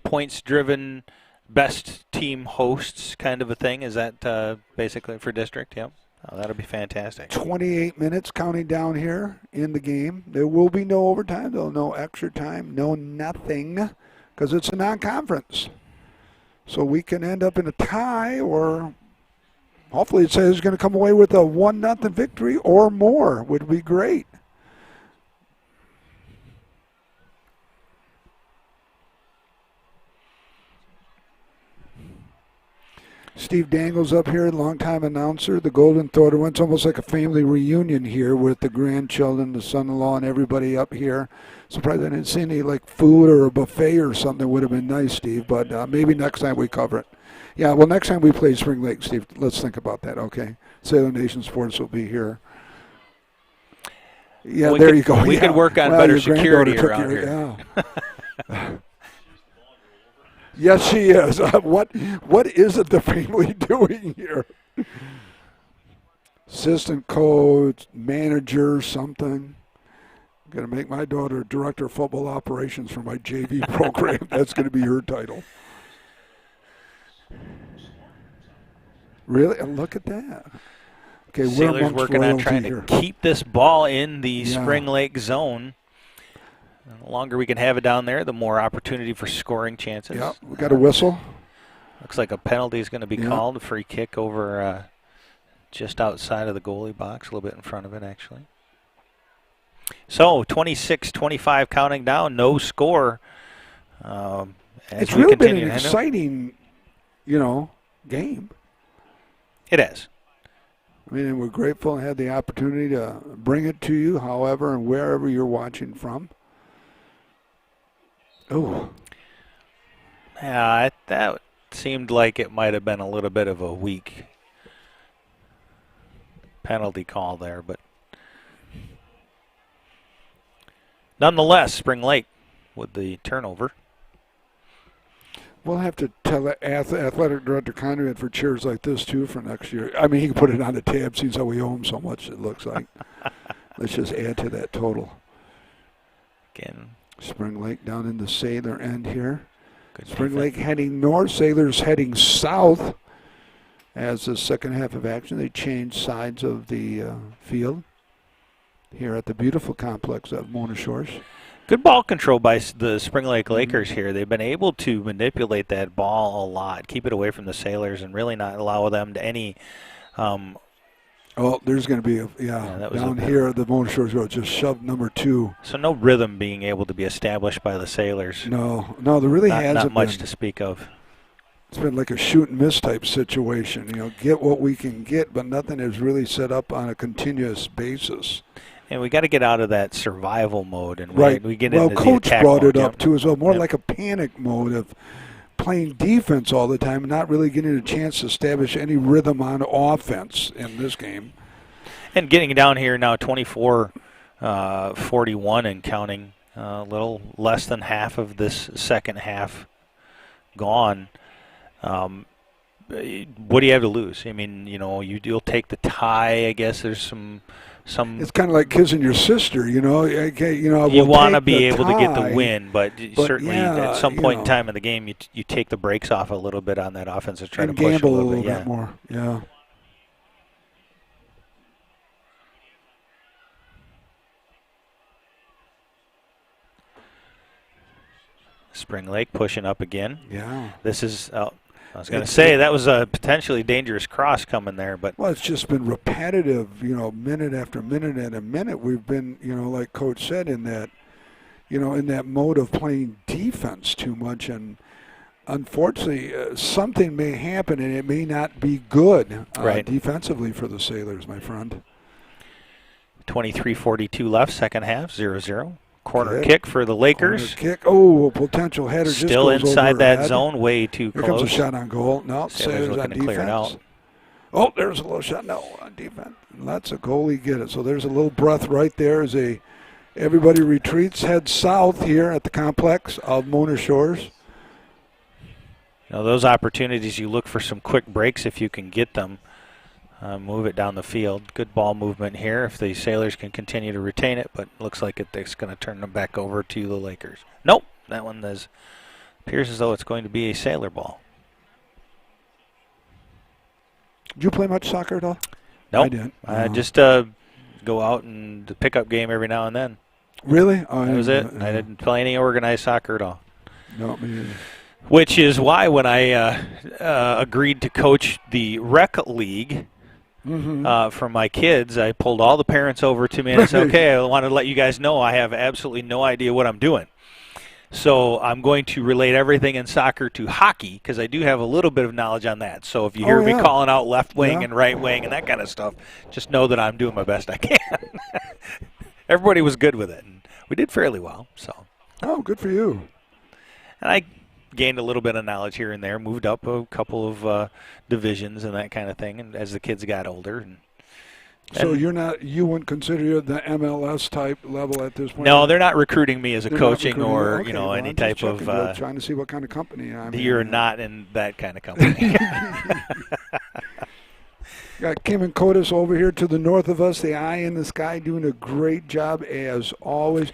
points driven best team hosts kind of a thing. Is that basically for district? Yep. Oh, that'll be fantastic. 28 minutes counting down here in the game. There will be no overtime, though, no extra time, no nothing, because it's a non-conference. So we can end up in a tie, or hopefully it says it's going to come away with a 1-0 victory or more. Would be great. Steve Dangle's up here, longtime announcer, the Golden Thrower. It's almost like a family reunion here with the grandchildren, the son-in-law, and everybody up here. Surprised I didn't see any like food or a buffet or something. Would have been nice, Steve, but maybe next time we cover it. Yeah, well, next time we play Spring Lake, Steve, let's think about that, okay? Sailor Nation Sports will be here. Yeah, you go. We could work on better security around here. Yeah. Yes, she is. What is it the family doing here? Assistant coach, manager, something. I'm going to make my daughter director of football operations for my JV program. That's going to be her title. Really? Look at that. Okay, Sailors working on trying to keep this ball in the Spring Lake zone. The longer we can have it down there, the more opportunity for scoring chances. Yeah, we got a whistle. Looks like a penalty is going to be called. A free kick over just outside of the goalie box, a little bit in front of it, actually. So 26-25 counting down, no score. It's really been an exciting, game. It is. I mean, and we're grateful and had the opportunity to bring it to you, however and wherever you're watching from. Oh. Yeah, that seemed like it might have been a little bit of a weak penalty call there, but nonetheless, Spring Lake with the turnover. We'll have to tell Athletic Director Conrad for cheers like this, too, for next year. I mean, he can put it on the tab, since we owe him so much, it looks like. Let's just add to that total. Again. Spring Lake down in the Sailor end here. Good Spring defense. Lake heading north, Sailors heading south. As the second half of action, they change sides of the field here at the beautiful complex of Mona Shores. Good ball control by the Spring Lake Lakers here. They've been able to manipulate that ball a lot, keep it away from the Sailors, and really not allow them to any. There's going to be down here the Mona Shores Road, just shoved number 2. So no rhythm being able to be established by the Sailors. No, there really hasn't not much been. to speak of. It's been like a shoot and miss type situation. Get what we can get, but nothing is really set up on a continuous basis. And we got to get out of that survival mode, and we get into the coach attack brought mode, it up too as well, more like a panic mode of playing defense all the time and not really getting a chance to establish any rhythm on offense in this game. And getting down here now, 24 41 and counting. A little less than half of this second half gone. What do you have to lose? I mean, you'll take the tie. I guess there's some. It's kind of like kissing your sister, You want to be able to get the win, but certainly at some point in time in the game, you take the brakes off a little bit on that offense and try to push gamble a little bit more. Yeah. Spring Lake pushing up again. Yeah. This is. I was going to say that was a potentially dangerous cross coming there, but it's just been repetitive. Minute after minute and a minute. We've been, like Coach said, in that, in that mode of playing defense too much, and unfortunately, something may happen and it may not be good defensively for the Sailors, my friend. 23:42 left, second half, 0-0. Corner kick for the Lakers. Corner kick. Oh, potential header. Still just goes inside that overhead. zone, way too Here close. comes a shot on goal. No, Sailors looking on to clear it defense. out. Oh, there's a little shot. No, on defense. Lets a goalie get it. So there's a little breath right there as everybody retreats, heads south here at the complex of Mona Shores. Those opportunities, you look for some quick breaks if you can get them. Move it down the field. Good ball movement here if the Sailors can continue to retain it, but looks like it's going to turn them back over to the Lakers. Nope, that one appears as though it's going to be a Sailor ball. Did you play much soccer at all? Nope. I didn't. I just go out and the pickup game every now and then. Really? That was it. I didn't play any organized soccer at all. No, me neither. Which is why when I agreed to coach the rec league for my kids, I pulled all the parents over to me and I said, okay, I want to let you guys know I have absolutely no idea what I'm doing. So I'm going to relate everything in soccer to hockey because I do have a little bit of knowledge on that. So if you hear me calling out left wing and right wing and that kind of stuff, just know that I'm doing my best I can. Everybody was good with it, and we did fairly well. So. Oh, good for you. And I gained a little bit of knowledge here and there, moved up a couple of divisions and that kind of thing, and as the kids got older. So you wouldn't consider the MLS type level at this point? No, they're not recruiting me as a coaching or any type of. Trying to see what kind of company I'm in. You're not in that kind of company. Got Kim and Kotis over here to the north of us, the eye in the sky, doing a great job as always.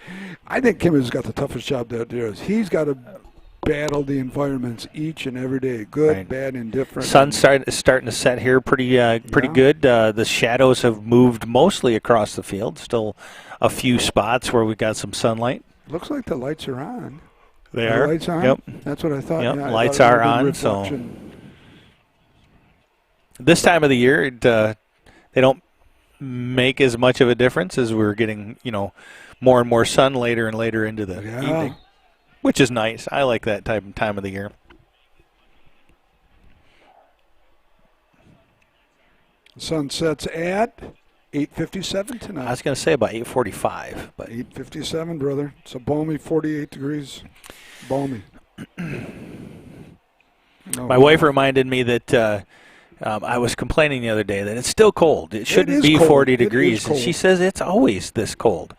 I think Kim has got the toughest job that there is. He's got to battle the environments each and every day, good, bad, indifferent. Sun's starting to set here pretty good. The shadows have moved mostly across the field. Still a few spots where we've got some sunlight. Looks like the lights are on. They are? Lights on? Yep. That's what I thought. Yep, Yeah, lights are on. So this time of the year, they don't make as much of a difference as we're getting, more and more sun later and later into the evening. Which is nice. I like that time of the year. Sun sets at 8:57 tonight. I was going to say about 8:45, but 8:57, brother. It's a balmy 48 degrees. Balmy. My wife reminded me that I was complaining the other day that it's still cold. It shouldn't be 40 degrees. And she says it's always this cold.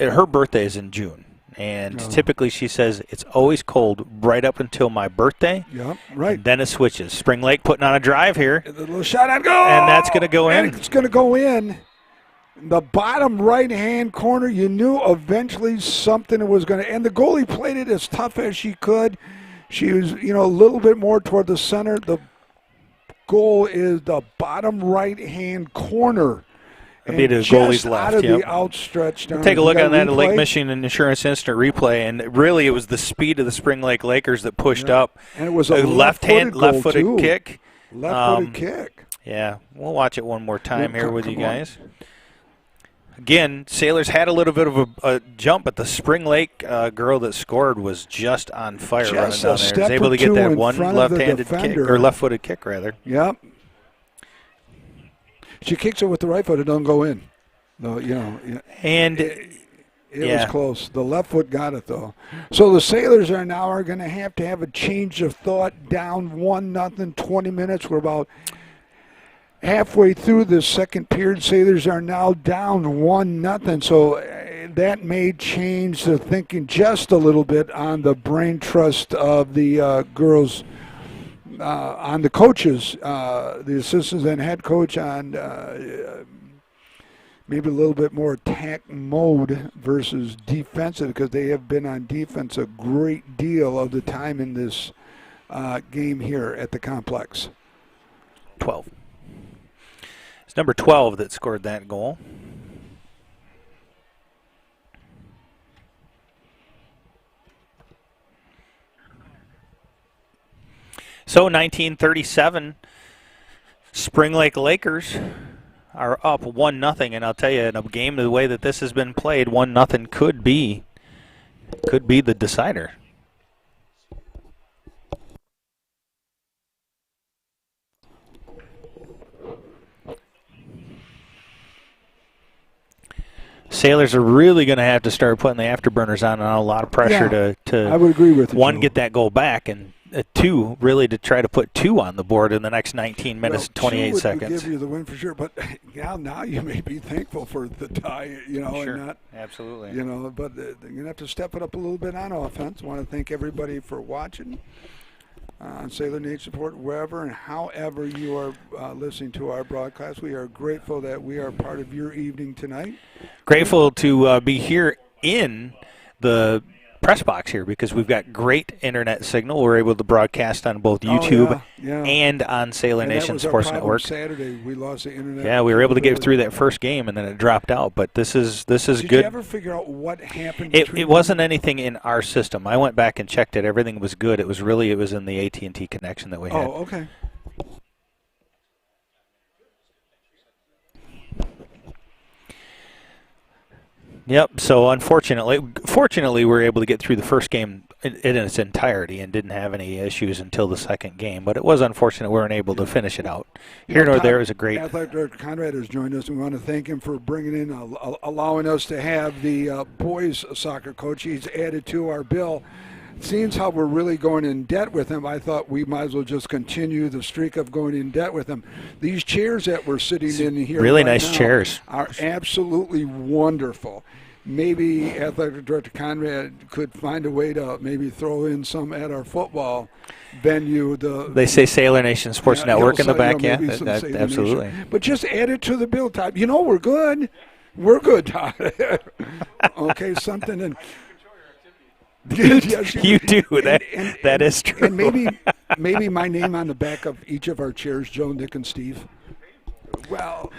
Her birthday is in June. And typically she says it's always cold right up until my birthday. Yeah, right. Then it switches. Spring Lake putting on a drive here. A little shot on goal. And that's going to go in. And it's going to go in. The bottom right-hand corner, you knew eventually something was going to. And the goalie played it as tough as she could. She was, a little bit more toward the center. The goal is the bottom right-hand corner. Be the goalie's left. Out of the outstretched arms. Take a look on that at Lake Michigan Insurance Instant Replay, and really it was the speed of the Spring Lake Lakers that pushed up. And it was a left-footed kick. Left-footed kick. Yeah, we'll watch it one more time here with you guys. Again, Sailors had a little bit of a jump, but the Spring Lake girl that scored was just on fire running down there. She was able to get that one left-handed kick, or left-footed kick, rather. Yep. She kicks it with the right foot. It doesn't go in. No, And it was close. The left foot got it, though. So the Sailors are going to have a change of thought. Down 1-0, 20 minutes. We're about halfway through the second period. Sailors are now down 1-0. So that may change the thinking just a little bit on the brain trust of the girls, on the coaches, the assistants and head coach, on maybe a little bit more attack mode versus defensive, because they have been on defense a great deal of the time in this game here at the complex. 12. It's number 12 that scored that goal. So 1937, Spring Lake Lakers are up 1-0, and I'll tell you, in a game the way that this has been played, 1-0 could be the decider. Sailors are really going to have to start putting the afterburners on a lot of pressure to I would agree with you, one, Joe. get that goal back, and two, really to try to put 2 on the board in the next 19 minutes and 28 seconds. Would give you the win for sure, but now you may be thankful for the tie, Sure. and not, Absolutely. but you're going to have to step it up a little bit on offense. I want to thank everybody for watching on Sailor Nation Support, wherever and however you are listening to our broadcast. We are grateful that we are part of your evening tonight. Grateful to be here in the press box here, because we've got great internet signal. We're able to broadcast on both YouTube and on Sailor Nation Sports Network. Saturday we lost the internet. Yeah, we were able to get through that first game, and then it dropped out. But this is Did good. you ever figure out what happened? It wasn't anything in our system. I went back and checked it. Everything was good. It was in the AT&T connection that we had. Oh, okay. Yep. So fortunately, we were able to get through the first game in its entirety and didn't have any issues until the second game. But it was unfortunate we weren't able to finish it out. Here nor there is a great. Athletic Director Conrad has joined us, and we want to thank him for bringing in, allowing us to have the boys soccer coach. He's added to our bill. Seeing how we're really going in debt with him, I thought we might as well just continue the streak of going in debt with him. These chairs that we're sitting in here really right nice now chairs are absolutely wonderful. Maybe Athletic Director Conrad could find a way to maybe throw in some at our football venue. They say Sailor Nation Sports Network in the back, absolutely. Nation. But just add it to the bill, Todd. We're good. We're good, Todd. Okay, something and. Yes, you do. That is true. And maybe my name on the back of each of our chairs, Joe, Nick, and Steve. Well,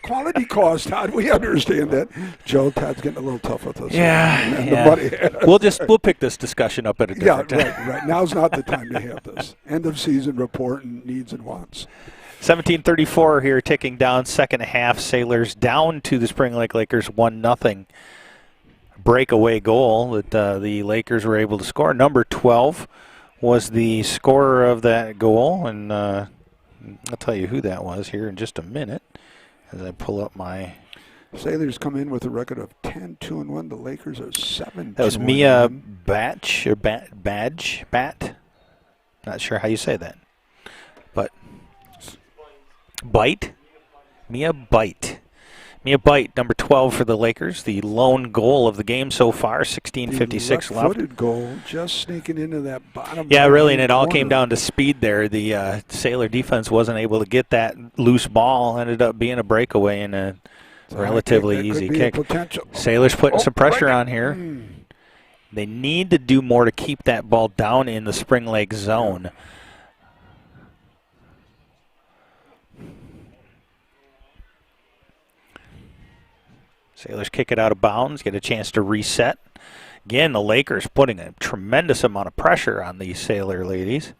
quality cost, Todd. We understand that. Joe, Todd's getting a little tough with us. Yeah. We'll pick this discussion up at a different time. Right. Now's not the time to have this. End of season report and needs and wants. 17:34 here, ticking down, second half. Sailors down to the Spring Lake Lakers 1-0. Breakaway goal that the Lakers were able to score. Number 12 was the scorer of that goal, and I'll tell you who that was here in just a minute as I pull up my. Sailors come in with a record of 10-2-1. The Lakers are 7-2-1. That was Mia Batch or Badge. Not sure how you say that, but Mia Bite, number 12 for the Lakers, the lone goal of the game so far, 16:56 left. Left-footed goal, just sneaking into that bottom. Yeah, really, and it all came down to speed there. The Sailor defense wasn't able to get that loose ball, ended up being a breakaway and a relatively easy kick. Sailors putting some pressure on here. They need to do more to keep that ball down in the Spring Lake zone. Sailors kick it out of bounds, get a chance to reset. Again, the Lakers putting a tremendous amount of pressure on these Sailor ladies.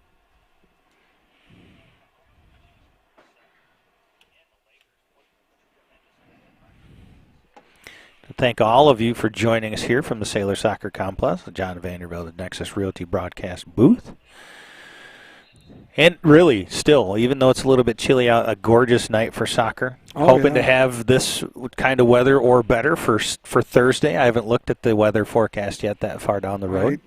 Thank all of you for joining us here from the Sailor Soccer Complex, the John Vanderbilt at Nexus Realty broadcast booth. And really, still, even though it's a little bit chilly out, a gorgeous night for soccer. Hoping to have this kind of weather or better for Thursday. I haven't looked at the weather forecast yet that far down the road.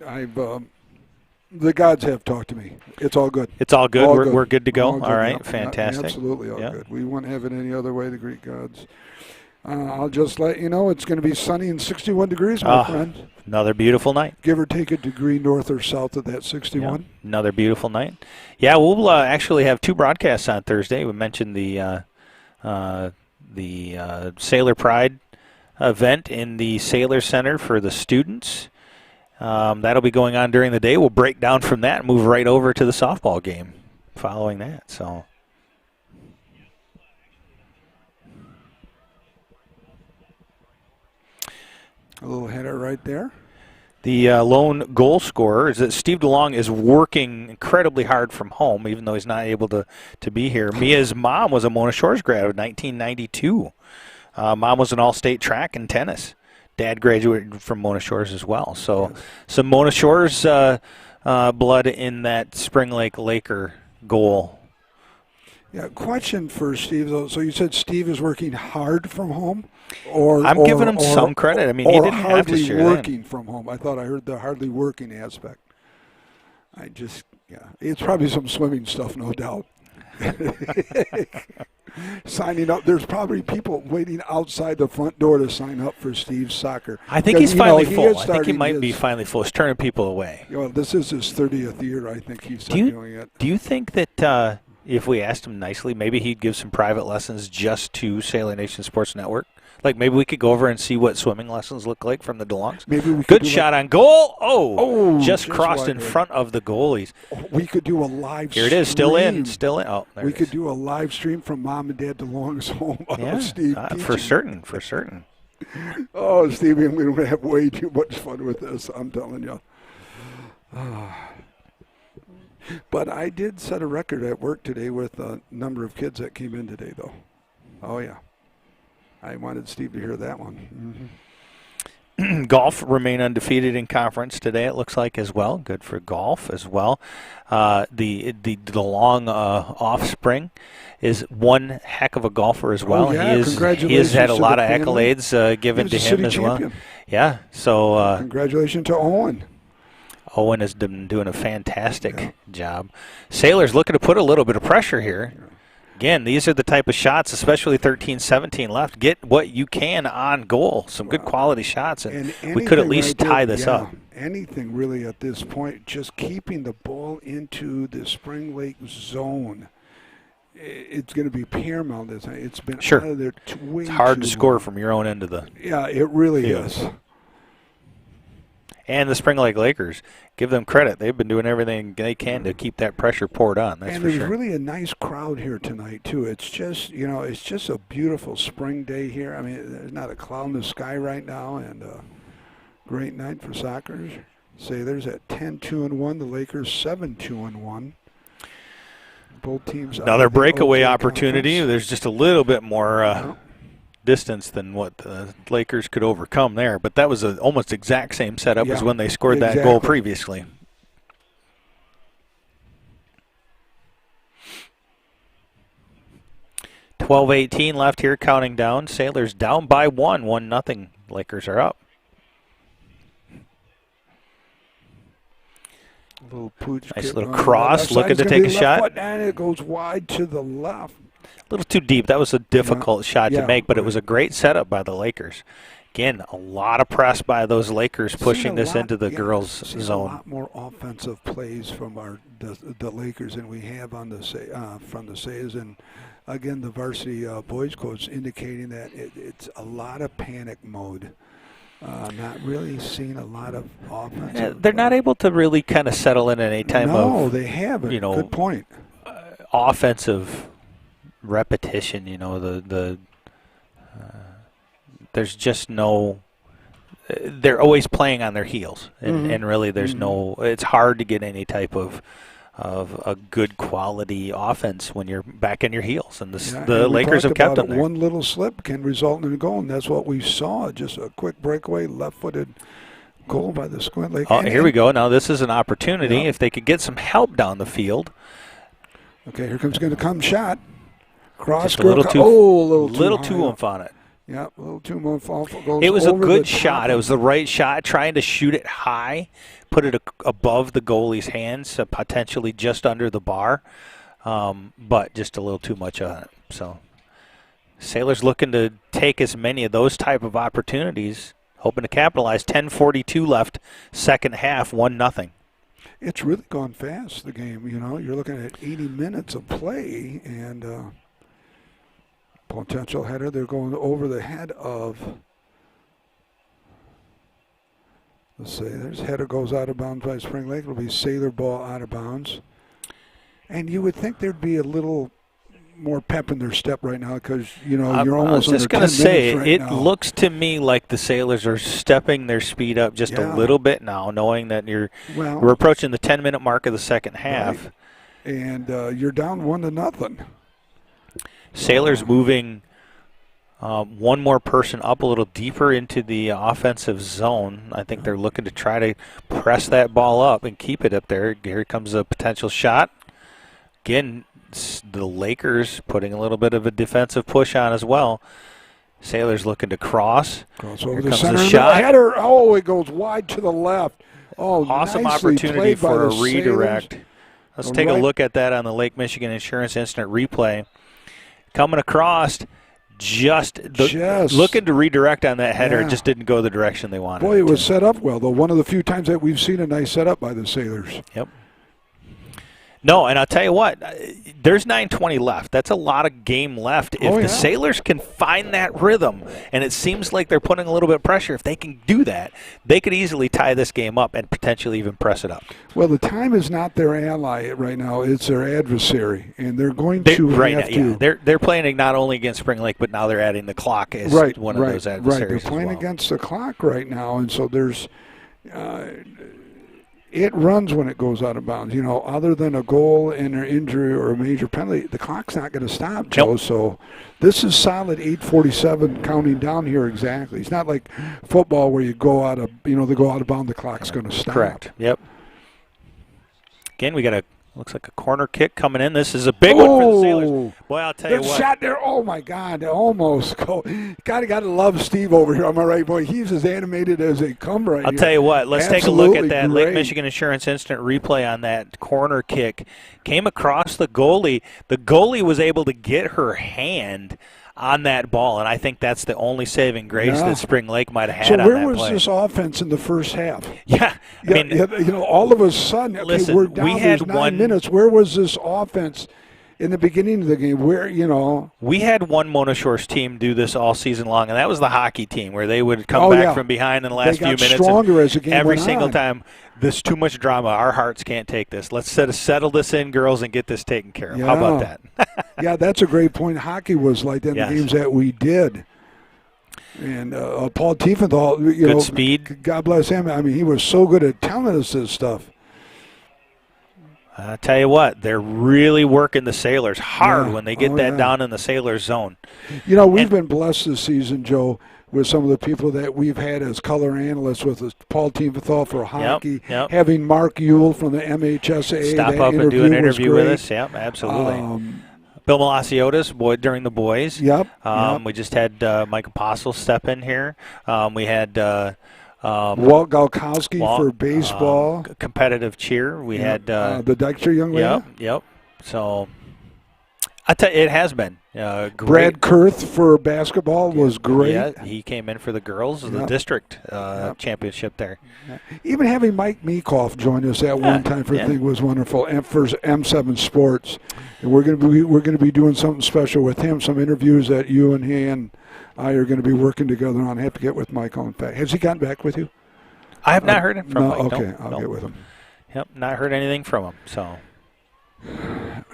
The gods have talked to me. It's all good. It's all good. We're good to go. All right, yep. fantastic. Absolutely all good. We wouldn't have it any other way, the Greek gods. I'll just let you know it's going to be sunny and 61 degrees, my friend. Another beautiful night. Give or take a degree north or south of that 61. Yeah, another beautiful night. Yeah, we'll actually have 2 broadcasts on Thursday. We mentioned the Sailor Pride event in the Sailor Center for the students. That'll be going on during the day. We'll break down from that and move right over to the softball game following that. So. A little header right there. The lone goal scorer is that Steve DeLong is working incredibly hard from home, even though he's not able to be here. Mia's mom was a Mona Shores grad of 1992. Mom was an all-state track and tennis. Dad graduated from Mona Shores as well. So some Mona Shores blood in that Spring Lake Laker goal. Yeah, question for Steve, though. So you said Steve is working hard from home? I'm giving him some credit. I mean, he didn't have to share that. Hardly working from home. I thought I heard the hardly working aspect. It's probably some swimming stuff, no doubt. Signing up. There's probably people waiting outside the front door to sign up for Steve's soccer. I think he's finally full. I think he might be finally full. He's turning people away. This is his 30th year, I think he's doing it. Do you think that if we asked him nicely, maybe he'd give some private lessons just to Sailor Nation Sports Network? Like maybe we could go over and see what swimming lessons look like from the DeLongs. Maybe we could Good shot on goal. Just crossed in right. front of the goalies. We could do a live stream. Here it is, still in. Oh, there we could do a live stream from Mom and Dad DeLong's home. Yeah, Steve for certain. Oh, Steve, we're going to have way too much fun with this, I'm telling you. But I did set a record at work today with a number of kids that came in today, though. Oh, yeah. I wanted Steve to hear that one. Mm-hmm. Golf remain undefeated in conference today, it looks like, as well. Good for golf as well. The DeLong offspring is one heck of a golfer as well. Oh, yeah. He has had a lot of accolades given to him as well. Yeah. So congratulations to Owen. Owen has been doing a fantastic job. Sailors looking to put a little bit of pressure here. Again, these are the type of shots, especially 13-17 left. Get what you can on goal. Some good quality shots, and we could at least tie this up. Anything really at this point, just keeping the ball into the Spring Lake zone. It's going to be paramount. It's been out of there way It's hard to score long. From your own end of the Yeah, it really field. is. And the Spring Lake Lakers, give them credit. They've been doing everything they can to keep that pressure poured on. That's for sure. And there's really a nice crowd here tonight, too. It's just, it's just a beautiful spring day here. I mean, there's not a cloud in the sky right now, and a great night for soccer. Sailors at 10-2-1, the Lakers 7-2-1. Both teams. Another breakaway opportunity. Conference. There's just a little bit more distance than what the Lakers could overcome there, but that was an almost exact same setup as when they scored that goal previously. .12:18 left here, counting down. Sailors down by 1-0. Lakers are up. Nice little cross, looking to take a shot. And it goes wide to the left. A little too deep. That was a difficult shot to make, but it was a great setup by the Lakers. Again, a lot of press by those Lakers pushing this into the girls' zone. A lot more offensive plays from the Lakers than we have on from the Sailors. And again, the varsity boys coach indicating that it's a lot of panic mode. Not really seeing a lot of offense. They're not able to really kind of settle in any time of. No, they haven't. Good point. Offensive repetition. There's just no. They're always playing on their heels, and really, there's no. It's hard to get any type of a good quality offense when you're back in your heels, and the Lakers have kept them there. One little slip can result in a goal, and that's what we saw. Just a quick breakaway, left-footed goal by the Squint Lake. Oh, here we go. Now this is an opportunity if they could get some help down the field. Okay, here comes going to come shot. Cross. Just a little too oomph on it. Yeah, a little too much. It was a good shot. It was the right shot, trying to shoot it high, put it above the goalie's hands, potentially just under the bar, but just a little too much on it. So Sailors looking to take as many of those type of opportunities, hoping to capitalize. 10:42 left, second half, 1-0. It's really gone fast, the game. You're looking at 80 minutes of play and potential header. They're going over the head of, let's see, there's header goes out of bounds by Spring Lake. It'll be Sailor ball out of bounds. And you would think there'd be a little more pep in their step right now because, you're almost under 10 minutes right now. I was just going to say, it looks to me like the Sailors are stepping their speed up just a little bit now, knowing that we're approaching the 10-minute mark of the second half. Right. And you're down 1-0. Sailors moving one more person up a little deeper into the offensive zone. I think they're looking to try to press that ball up and keep it up there. Here comes a potential shot. Again, the Lakers putting a little bit of a defensive push on as well. Sailors looking to cross. Cross over the center. The shot. Header. Oh, it goes wide to the left. Oh, awesome opportunity for a redirect. Sailors. Let's take a look at that on the Lake Michigan Insurance Instant Replay. Coming across, just looking to redirect on that header. It just didn't go the direction they wanted. Boy, it was set up well, though. One of the few times that we've seen a nice setup by the Sailors. Yep. No, and I'll tell you what, there's 9:20 left. That's a lot of game left. If the Sailors can find that rhythm, and it seems like they're putting a little bit of pressure, if they can do that, they could easily tie this game up and potentially even press it up. Well, the time is not their ally right now. It's their adversary, and they're going to have to. Yeah. They're playing not only against Spring Lake, but now they're adding the clock as one of those adversaries. Right, they're playing against the clock right now, and so there's it runs when it goes out of bounds. Other than a goal and an injury or a major penalty, the clock's not going to stop, Joe. Nope. So this is solid 8:47 counting down here exactly. It's not like football where you go out of, they go out of bounds, the clock's going to stop. Correct. Yep. Again, we got looks like a corner kick coming in. This is a big one for the Sailors. Boy, I'll tell you what. Shot there. Oh, my God. Almost. Got to love Steve over here. Am I right, boy? He's as animated as they come right I'll here. Tell you what. Let's take a look at that Lake Michigan Insurance Instant Replay on that corner kick. Came across the goalie. The goalie was able to get her hand on that ball, and I think that's the only saving grace that Spring Lake might have had on that play. So where was this offense in the first half? Yeah. I mean, all of a sudden, listen, we're down, there's 9 minutes. Where was this offense in the beginning of the game? Where, We had one Mona Shores team do this all season long, and that was the hockey team, where they would come back from behind in the last few minutes. They got stronger as the game every went single on. time. There's too much drama. Our hearts can't take this. Let's settle this in, girls, and get this taken care of. How about that? Yeah, that's a great point. Hockey was like that in the games that we did. And Paul Tiefenthal, good speed. God bless him. I mean, he was so good at telling us this stuff. I tell you what, they're really working the Sailors hard when they get that down in the Sailors zone. We've been blessed this season, Joe, with some of the people that we've had as color analysts with us. Paul Tiefenthal for hockey, having Mark Ewell from the MHSAA. Stop up and do an interview with us. Yep, absolutely. Bill Malasiotis during the boys. Yep. We just had Mike Apostle step in here. We had Walt Galkowski for baseball. Competitive cheer. We had the Dykstra young lady. Yep. So I tell you, it has been great. Brad Kurth for basketball was great. Yeah, he came in for the girls, the district championship there. Even having Mike Meekoff join us at one time for the thing was wonderful. And for M7 Sports, and we're going to be doing something special with him. Some interviews that you and he and I are going to be working together on. I have to get with Mike on that. Has he gotten back with you? I have not heard from Mike. Okay, I'll get with him. Yep, not heard anything from him. So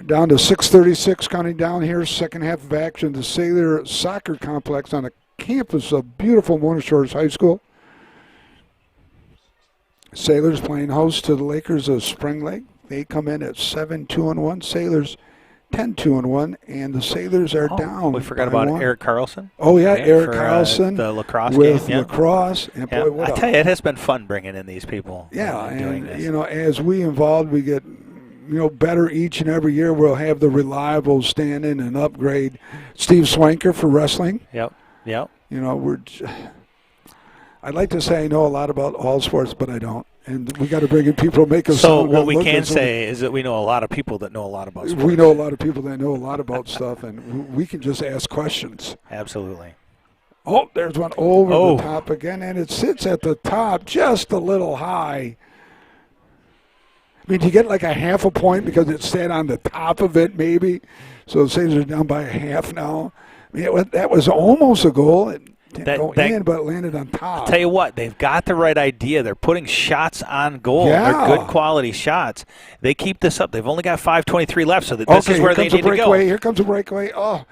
down to 6:36 counting down here. Second half of action. The Sailor Soccer Complex on the campus of beautiful Mona Shores High School. Sailors playing host to the Lakers of Spring Lake. They come in at 7-2-1. Sailors 10-2-1, and the Sailors are down. We forgot about Eric Carlson. Oh yeah, Eric Carlson, the lacrosse with game. Lacrosse. And boy, I tell you, it has been fun bringing in these people. Yeah, doing this. As we involved, we get better each and every year. We'll have the reliable stand-in and upgrade. Steve Swanker for wrestling. Yep. I'd like to say I know a lot about all sports, but I don't. And we got to bring in people to make us So sound what good, we look can good. So say is that we know a lot of people that know a lot about sports. we know a lot of people that know a lot about stuff, and we can just ask questions. Absolutely. Oh, there's one over Oh. the top again, and it sits at the top just a little high. I mean, do you get like a half a point because it sat on the top of it, maybe? So say they're down by a half now. I mean, that was almost a goal. It didn't go in, but it landed on top. Tell you what, they've got the right idea. They're putting shots on goal. Yeah. They're good quality shots. They keep this up. They've only got 5:23 left, so this is where they need to go. Here comes a breakaway. Oh,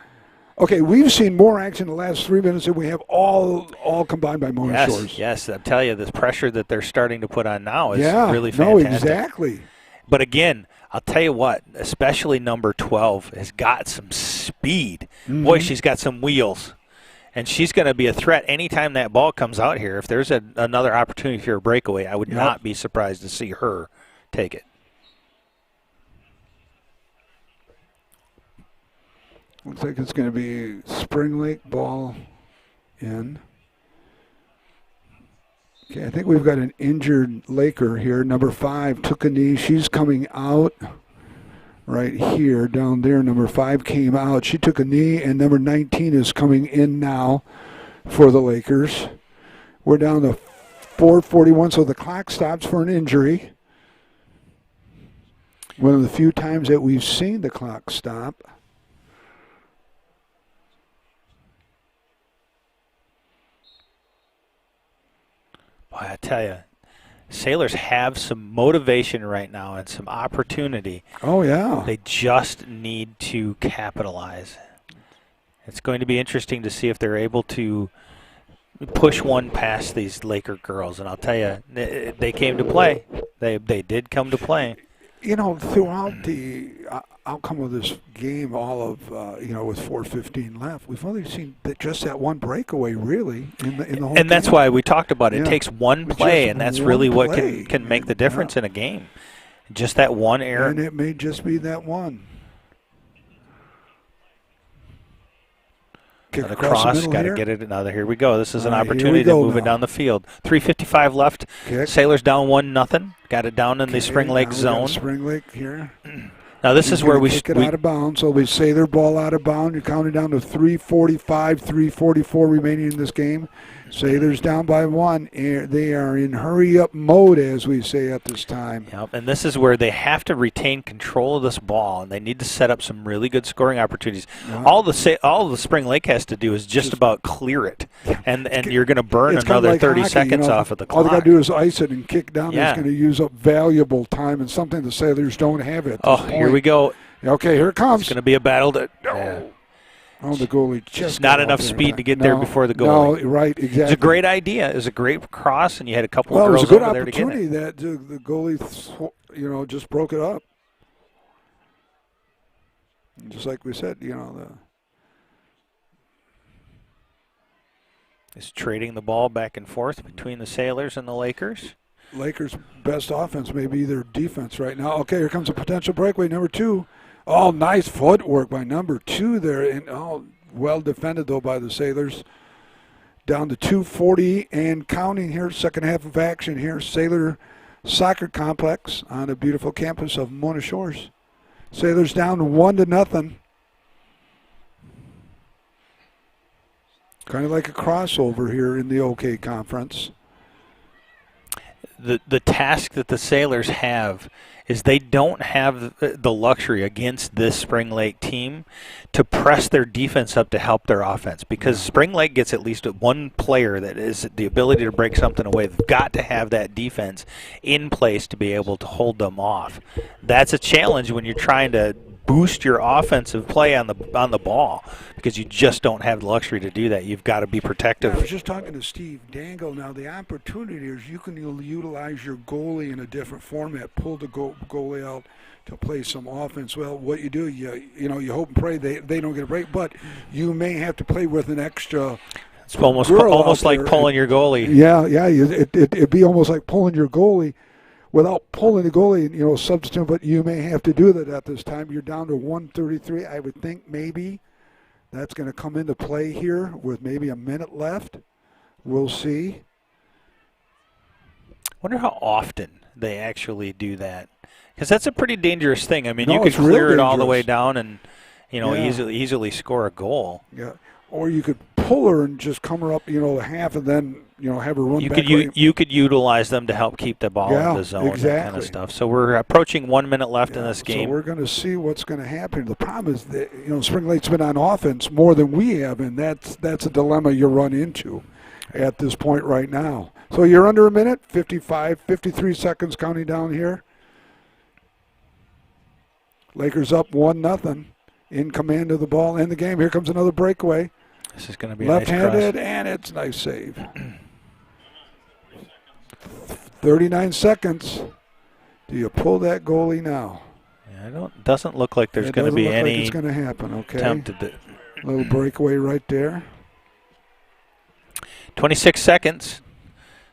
okay. We've seen more action in the last 3 minutes than we have all combined by Mona Shores. Yes. I tell you, the pressure that they're starting to put on now is really no, fantastic. exactly. But again, I'll tell you what, especially number 12 has got some speed. Mm-hmm. Boy, she's got some wheels. And she's going to be a threat anytime that ball comes out here. If there's another opportunity for a breakaway, I would not be surprised to see her take it. Looks like it's going to be Spring Lake ball in. Okay, I think we've got an injured Laker here. Number 5 took a knee. She's coming out right here, down there. Number 5 came out. She took a knee, and number 19 is coming in now for the Lakers. We're down to 4:41, so the clock stops for an injury. One of the few times that we've seen the clock stop. Boy, I tell you, Sailors have some motivation right now and some opportunity. Oh, yeah. They just need to capitalize. It's going to be interesting to see if they're able to push one past these Laker girls. And I'll tell you, they came to play. They did come to play. You know, throughout the outcome of this game, all of, with 4:15 left, we've only seen just that one breakaway, really, in the whole game. And that's why we talked about it. Yeah. It takes one Just play, and that's one really what play. can make the difference in a game. Just that one error. And it may just be that one. Kick Another across the cross, middle got to here. get it another. Here we go. This is an All right, here we opportunity to go move it now. down the field. 3:55 left. Kick. Sailors down 1-0. Got it down in the Okay, Spring Lake now we got zone. Spring Lake here. Now this is where we kick it out of bounds. So we say their ball out of bounds. You're counting down to 3:45, 3:44 remaining in this game. Sailors down by 1. They are in hurry-up mode, as we say at this time. Yep, and this is where they have to retain control of this ball, and they need to set up some really good scoring opportunities. Yeah. All the Spring Lake has to do is just about clear it, and you're going to burn It's kinda another like 30 hockey, seconds off of the All clock. they got to do is ice it and kick down. Yeah. It's going to use up valuable time and something the Sailors don't have at this point. Here we go. Okay, here it comes. It's going to be a battle. Oh, the goalie just Just not got enough out there. speed to get there before the No, goalie. right, exactly. It's a great idea. It was a great cross, and you had a couple Well, of it girls was a good over there to get opportunity it. that the goalie, just broke it up. And just like we said, It's trading the ball back and forth between the Sailors and the Lakers. Lakers' best offense may be their defense right now. Okay, here comes a potential breakaway. Number 2. Oh, nice footwork by number 2 there. And well defended, though, by the Sailors. Down to 2:40 and counting here. Second half of action here. Sailor Soccer Complex on a beautiful campus of Mona Shores. Sailors down 1-0. Kind of like a crossover here in the OK Conference. The task that the Sailors have is they don't have the luxury against this Spring Lake team to press their defense up to help their offense, because Spring Lake gets at least one player that is the ability to break something away. They've got to have that defense in place to be able to hold them off. That's a challenge when you're trying to boost your offensive play on the ball, because you just don't have the luxury to do that. You've got to be protective. I was just talking to Steve Dangle. Now, the opportunity is you can utilize your goalie in a different format, pull the goalie out to play some offense. Well, what you do, you hope and pray they don't get a break, but you may have to play with an extra. It's almost like pulling your goalie. Yeah, it'd be almost like pulling your goalie. Without pulling the goalie, substitute, but you may have to do that at this time. You're down to 1:33. I would think maybe that's going to come into play here with maybe a minute left. We'll see. Wonder how often they actually do that, because that's a pretty dangerous thing. I mean, No, you could it's real clear it all the dangerous. way down and Yeah. easily score a goal. Yeah. Or you could pull her and just come her up, the half, and then have her run You back. you could utilize them to help keep the ball in the zone, that kind exactly. of stuff. So we're approaching 1 minute left in Yeah, this game. So we're going to see what's going to happen. The problem is that Spring Lake's been on offense more than we have, and that's a dilemma you run into at this point right now. So you're under a minute, 53 seconds counting down here. Lakers up 1-0, in command of the ball and the game. Here comes another breakaway. This is going to be Left-handed, a nice and it's a nice save. 39 seconds. Do you pull that goalie now? cross. Yeah, doesn't look like there's It going to doesn't be look any like it's going to happen. Okay. attempt at Little breakaway right there. 26 seconds.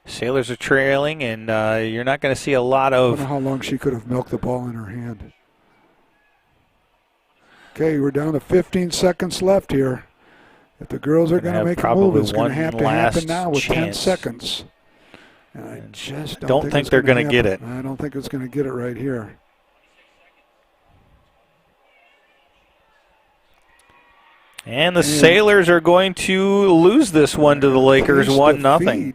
Sailors are trailing, and you're not going to see a lot I of. don't know how long she could have milked the ball in her hand. Okay, we're down to 15 seconds left here. If the girls are going to have make a probably move, it's going one to have to happen last now with 10 chance. seconds. And I just Don't think it's they're gonna gonna get happen. I don't think it's going to get it right here. And the Sailors are going to lose this one to the Lakers, Taste 1-0. defeat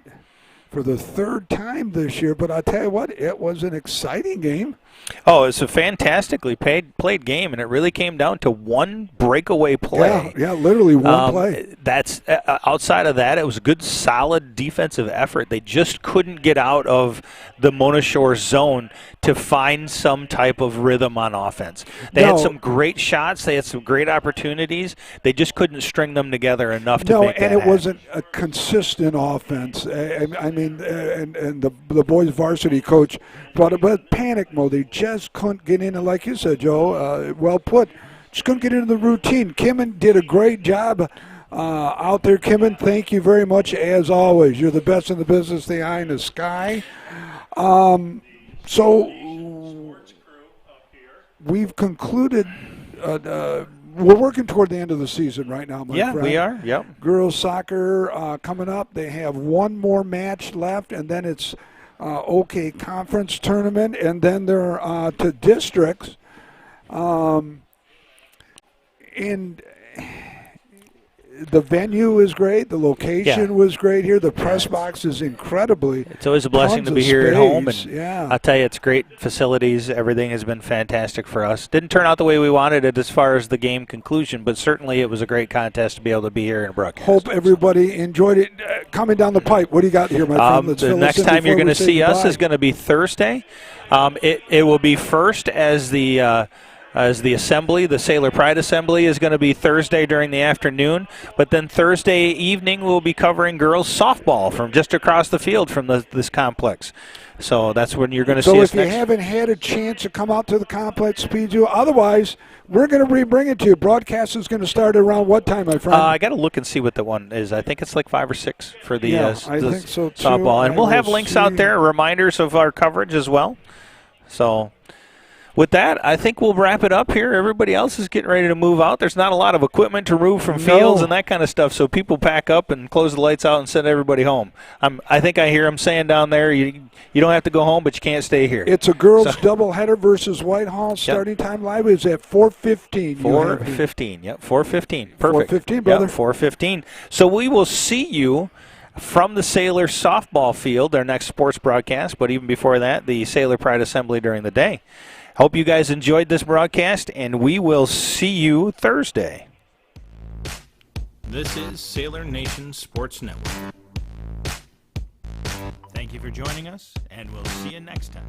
for the third time this year. But I tell you what, it was an exciting game. Oh, it's a fantastically played game, and it really came down to one breakaway play. Yeah, literally one play. That's outside of that, it was a good, solid defensive effort. They just couldn't get out of the Mona Shore zone to find some type of rhythm on offense. They had some great shots. They had some great opportunities. They just couldn't string them together enough to make that and it happen. wasn't a consistent offense. I mean, and the boys' varsity coach brought about panic mode. They just couldn't get in, and like you said, Joe, well put, just couldn't get into the routine. Kimmin did a great job out there. Kimmin, thank you very much, as always. You're the best in the business, the eye in the sky. So we've concluded, we're working toward the end of the season right now, my friend. Yeah, we are. Yep. Girls soccer coming up. They have one more match left, and then it's OK Conference Tournament, and then they're to districts. And the venue is great. The location was great here. The press box is incredibly. It's always a blessing tons to be of here at home, and space. Yeah. I'll tell you, it's great facilities. Everything has been fantastic for us. Didn't turn out the way we wanted it as far as the game conclusion, but certainly it was a great contest to be able to be here and broadcast. Hope everybody enjoyed it. Coming down the pipe, what do you got here, my friend? Let's the fill next this in time you're before going we to say see us goodbye. is going to be Thursday. It will be first as the assembly. The Sailor Pride Assembly is going to be Thursday during the afternoon, but then Thursday evening we'll be covering girls softball from just across the field from this complex. So that's when you're going to see us So if you next. haven't had a chance to come out to the complex, speed you. Otherwise, we're going to bring it to you. Broadcast is going to start around what time, my friend? I got to look and see what the one is. I think it's like 5 or 6 for the, I the think so too. softball. And I we'll have will links out see. there, reminders of our coverage as well. So with that, I think we'll wrap it up here. Everybody else is getting ready to move out. There's not a lot of equipment to move from fields and that kind of stuff, so people pack up and close the lights out and send everybody home. I think I hear them saying down there, you don't have to go home, but you can't stay here. It's a girls' doubleheader versus Whitehall. Starting time live is at 4:15. 4:15. Yep, 4:15. Perfect. 4:15, brother. Yep, 4:15. So we will see you from the Sailor softball field, our next sports broadcast, but even before that, the Sailor Pride Assembly during the day. Hope you guys enjoyed this broadcast, and we will see you Thursday. This is Sailor Nation Sports Network. Thank you for joining us, and we'll see you next time.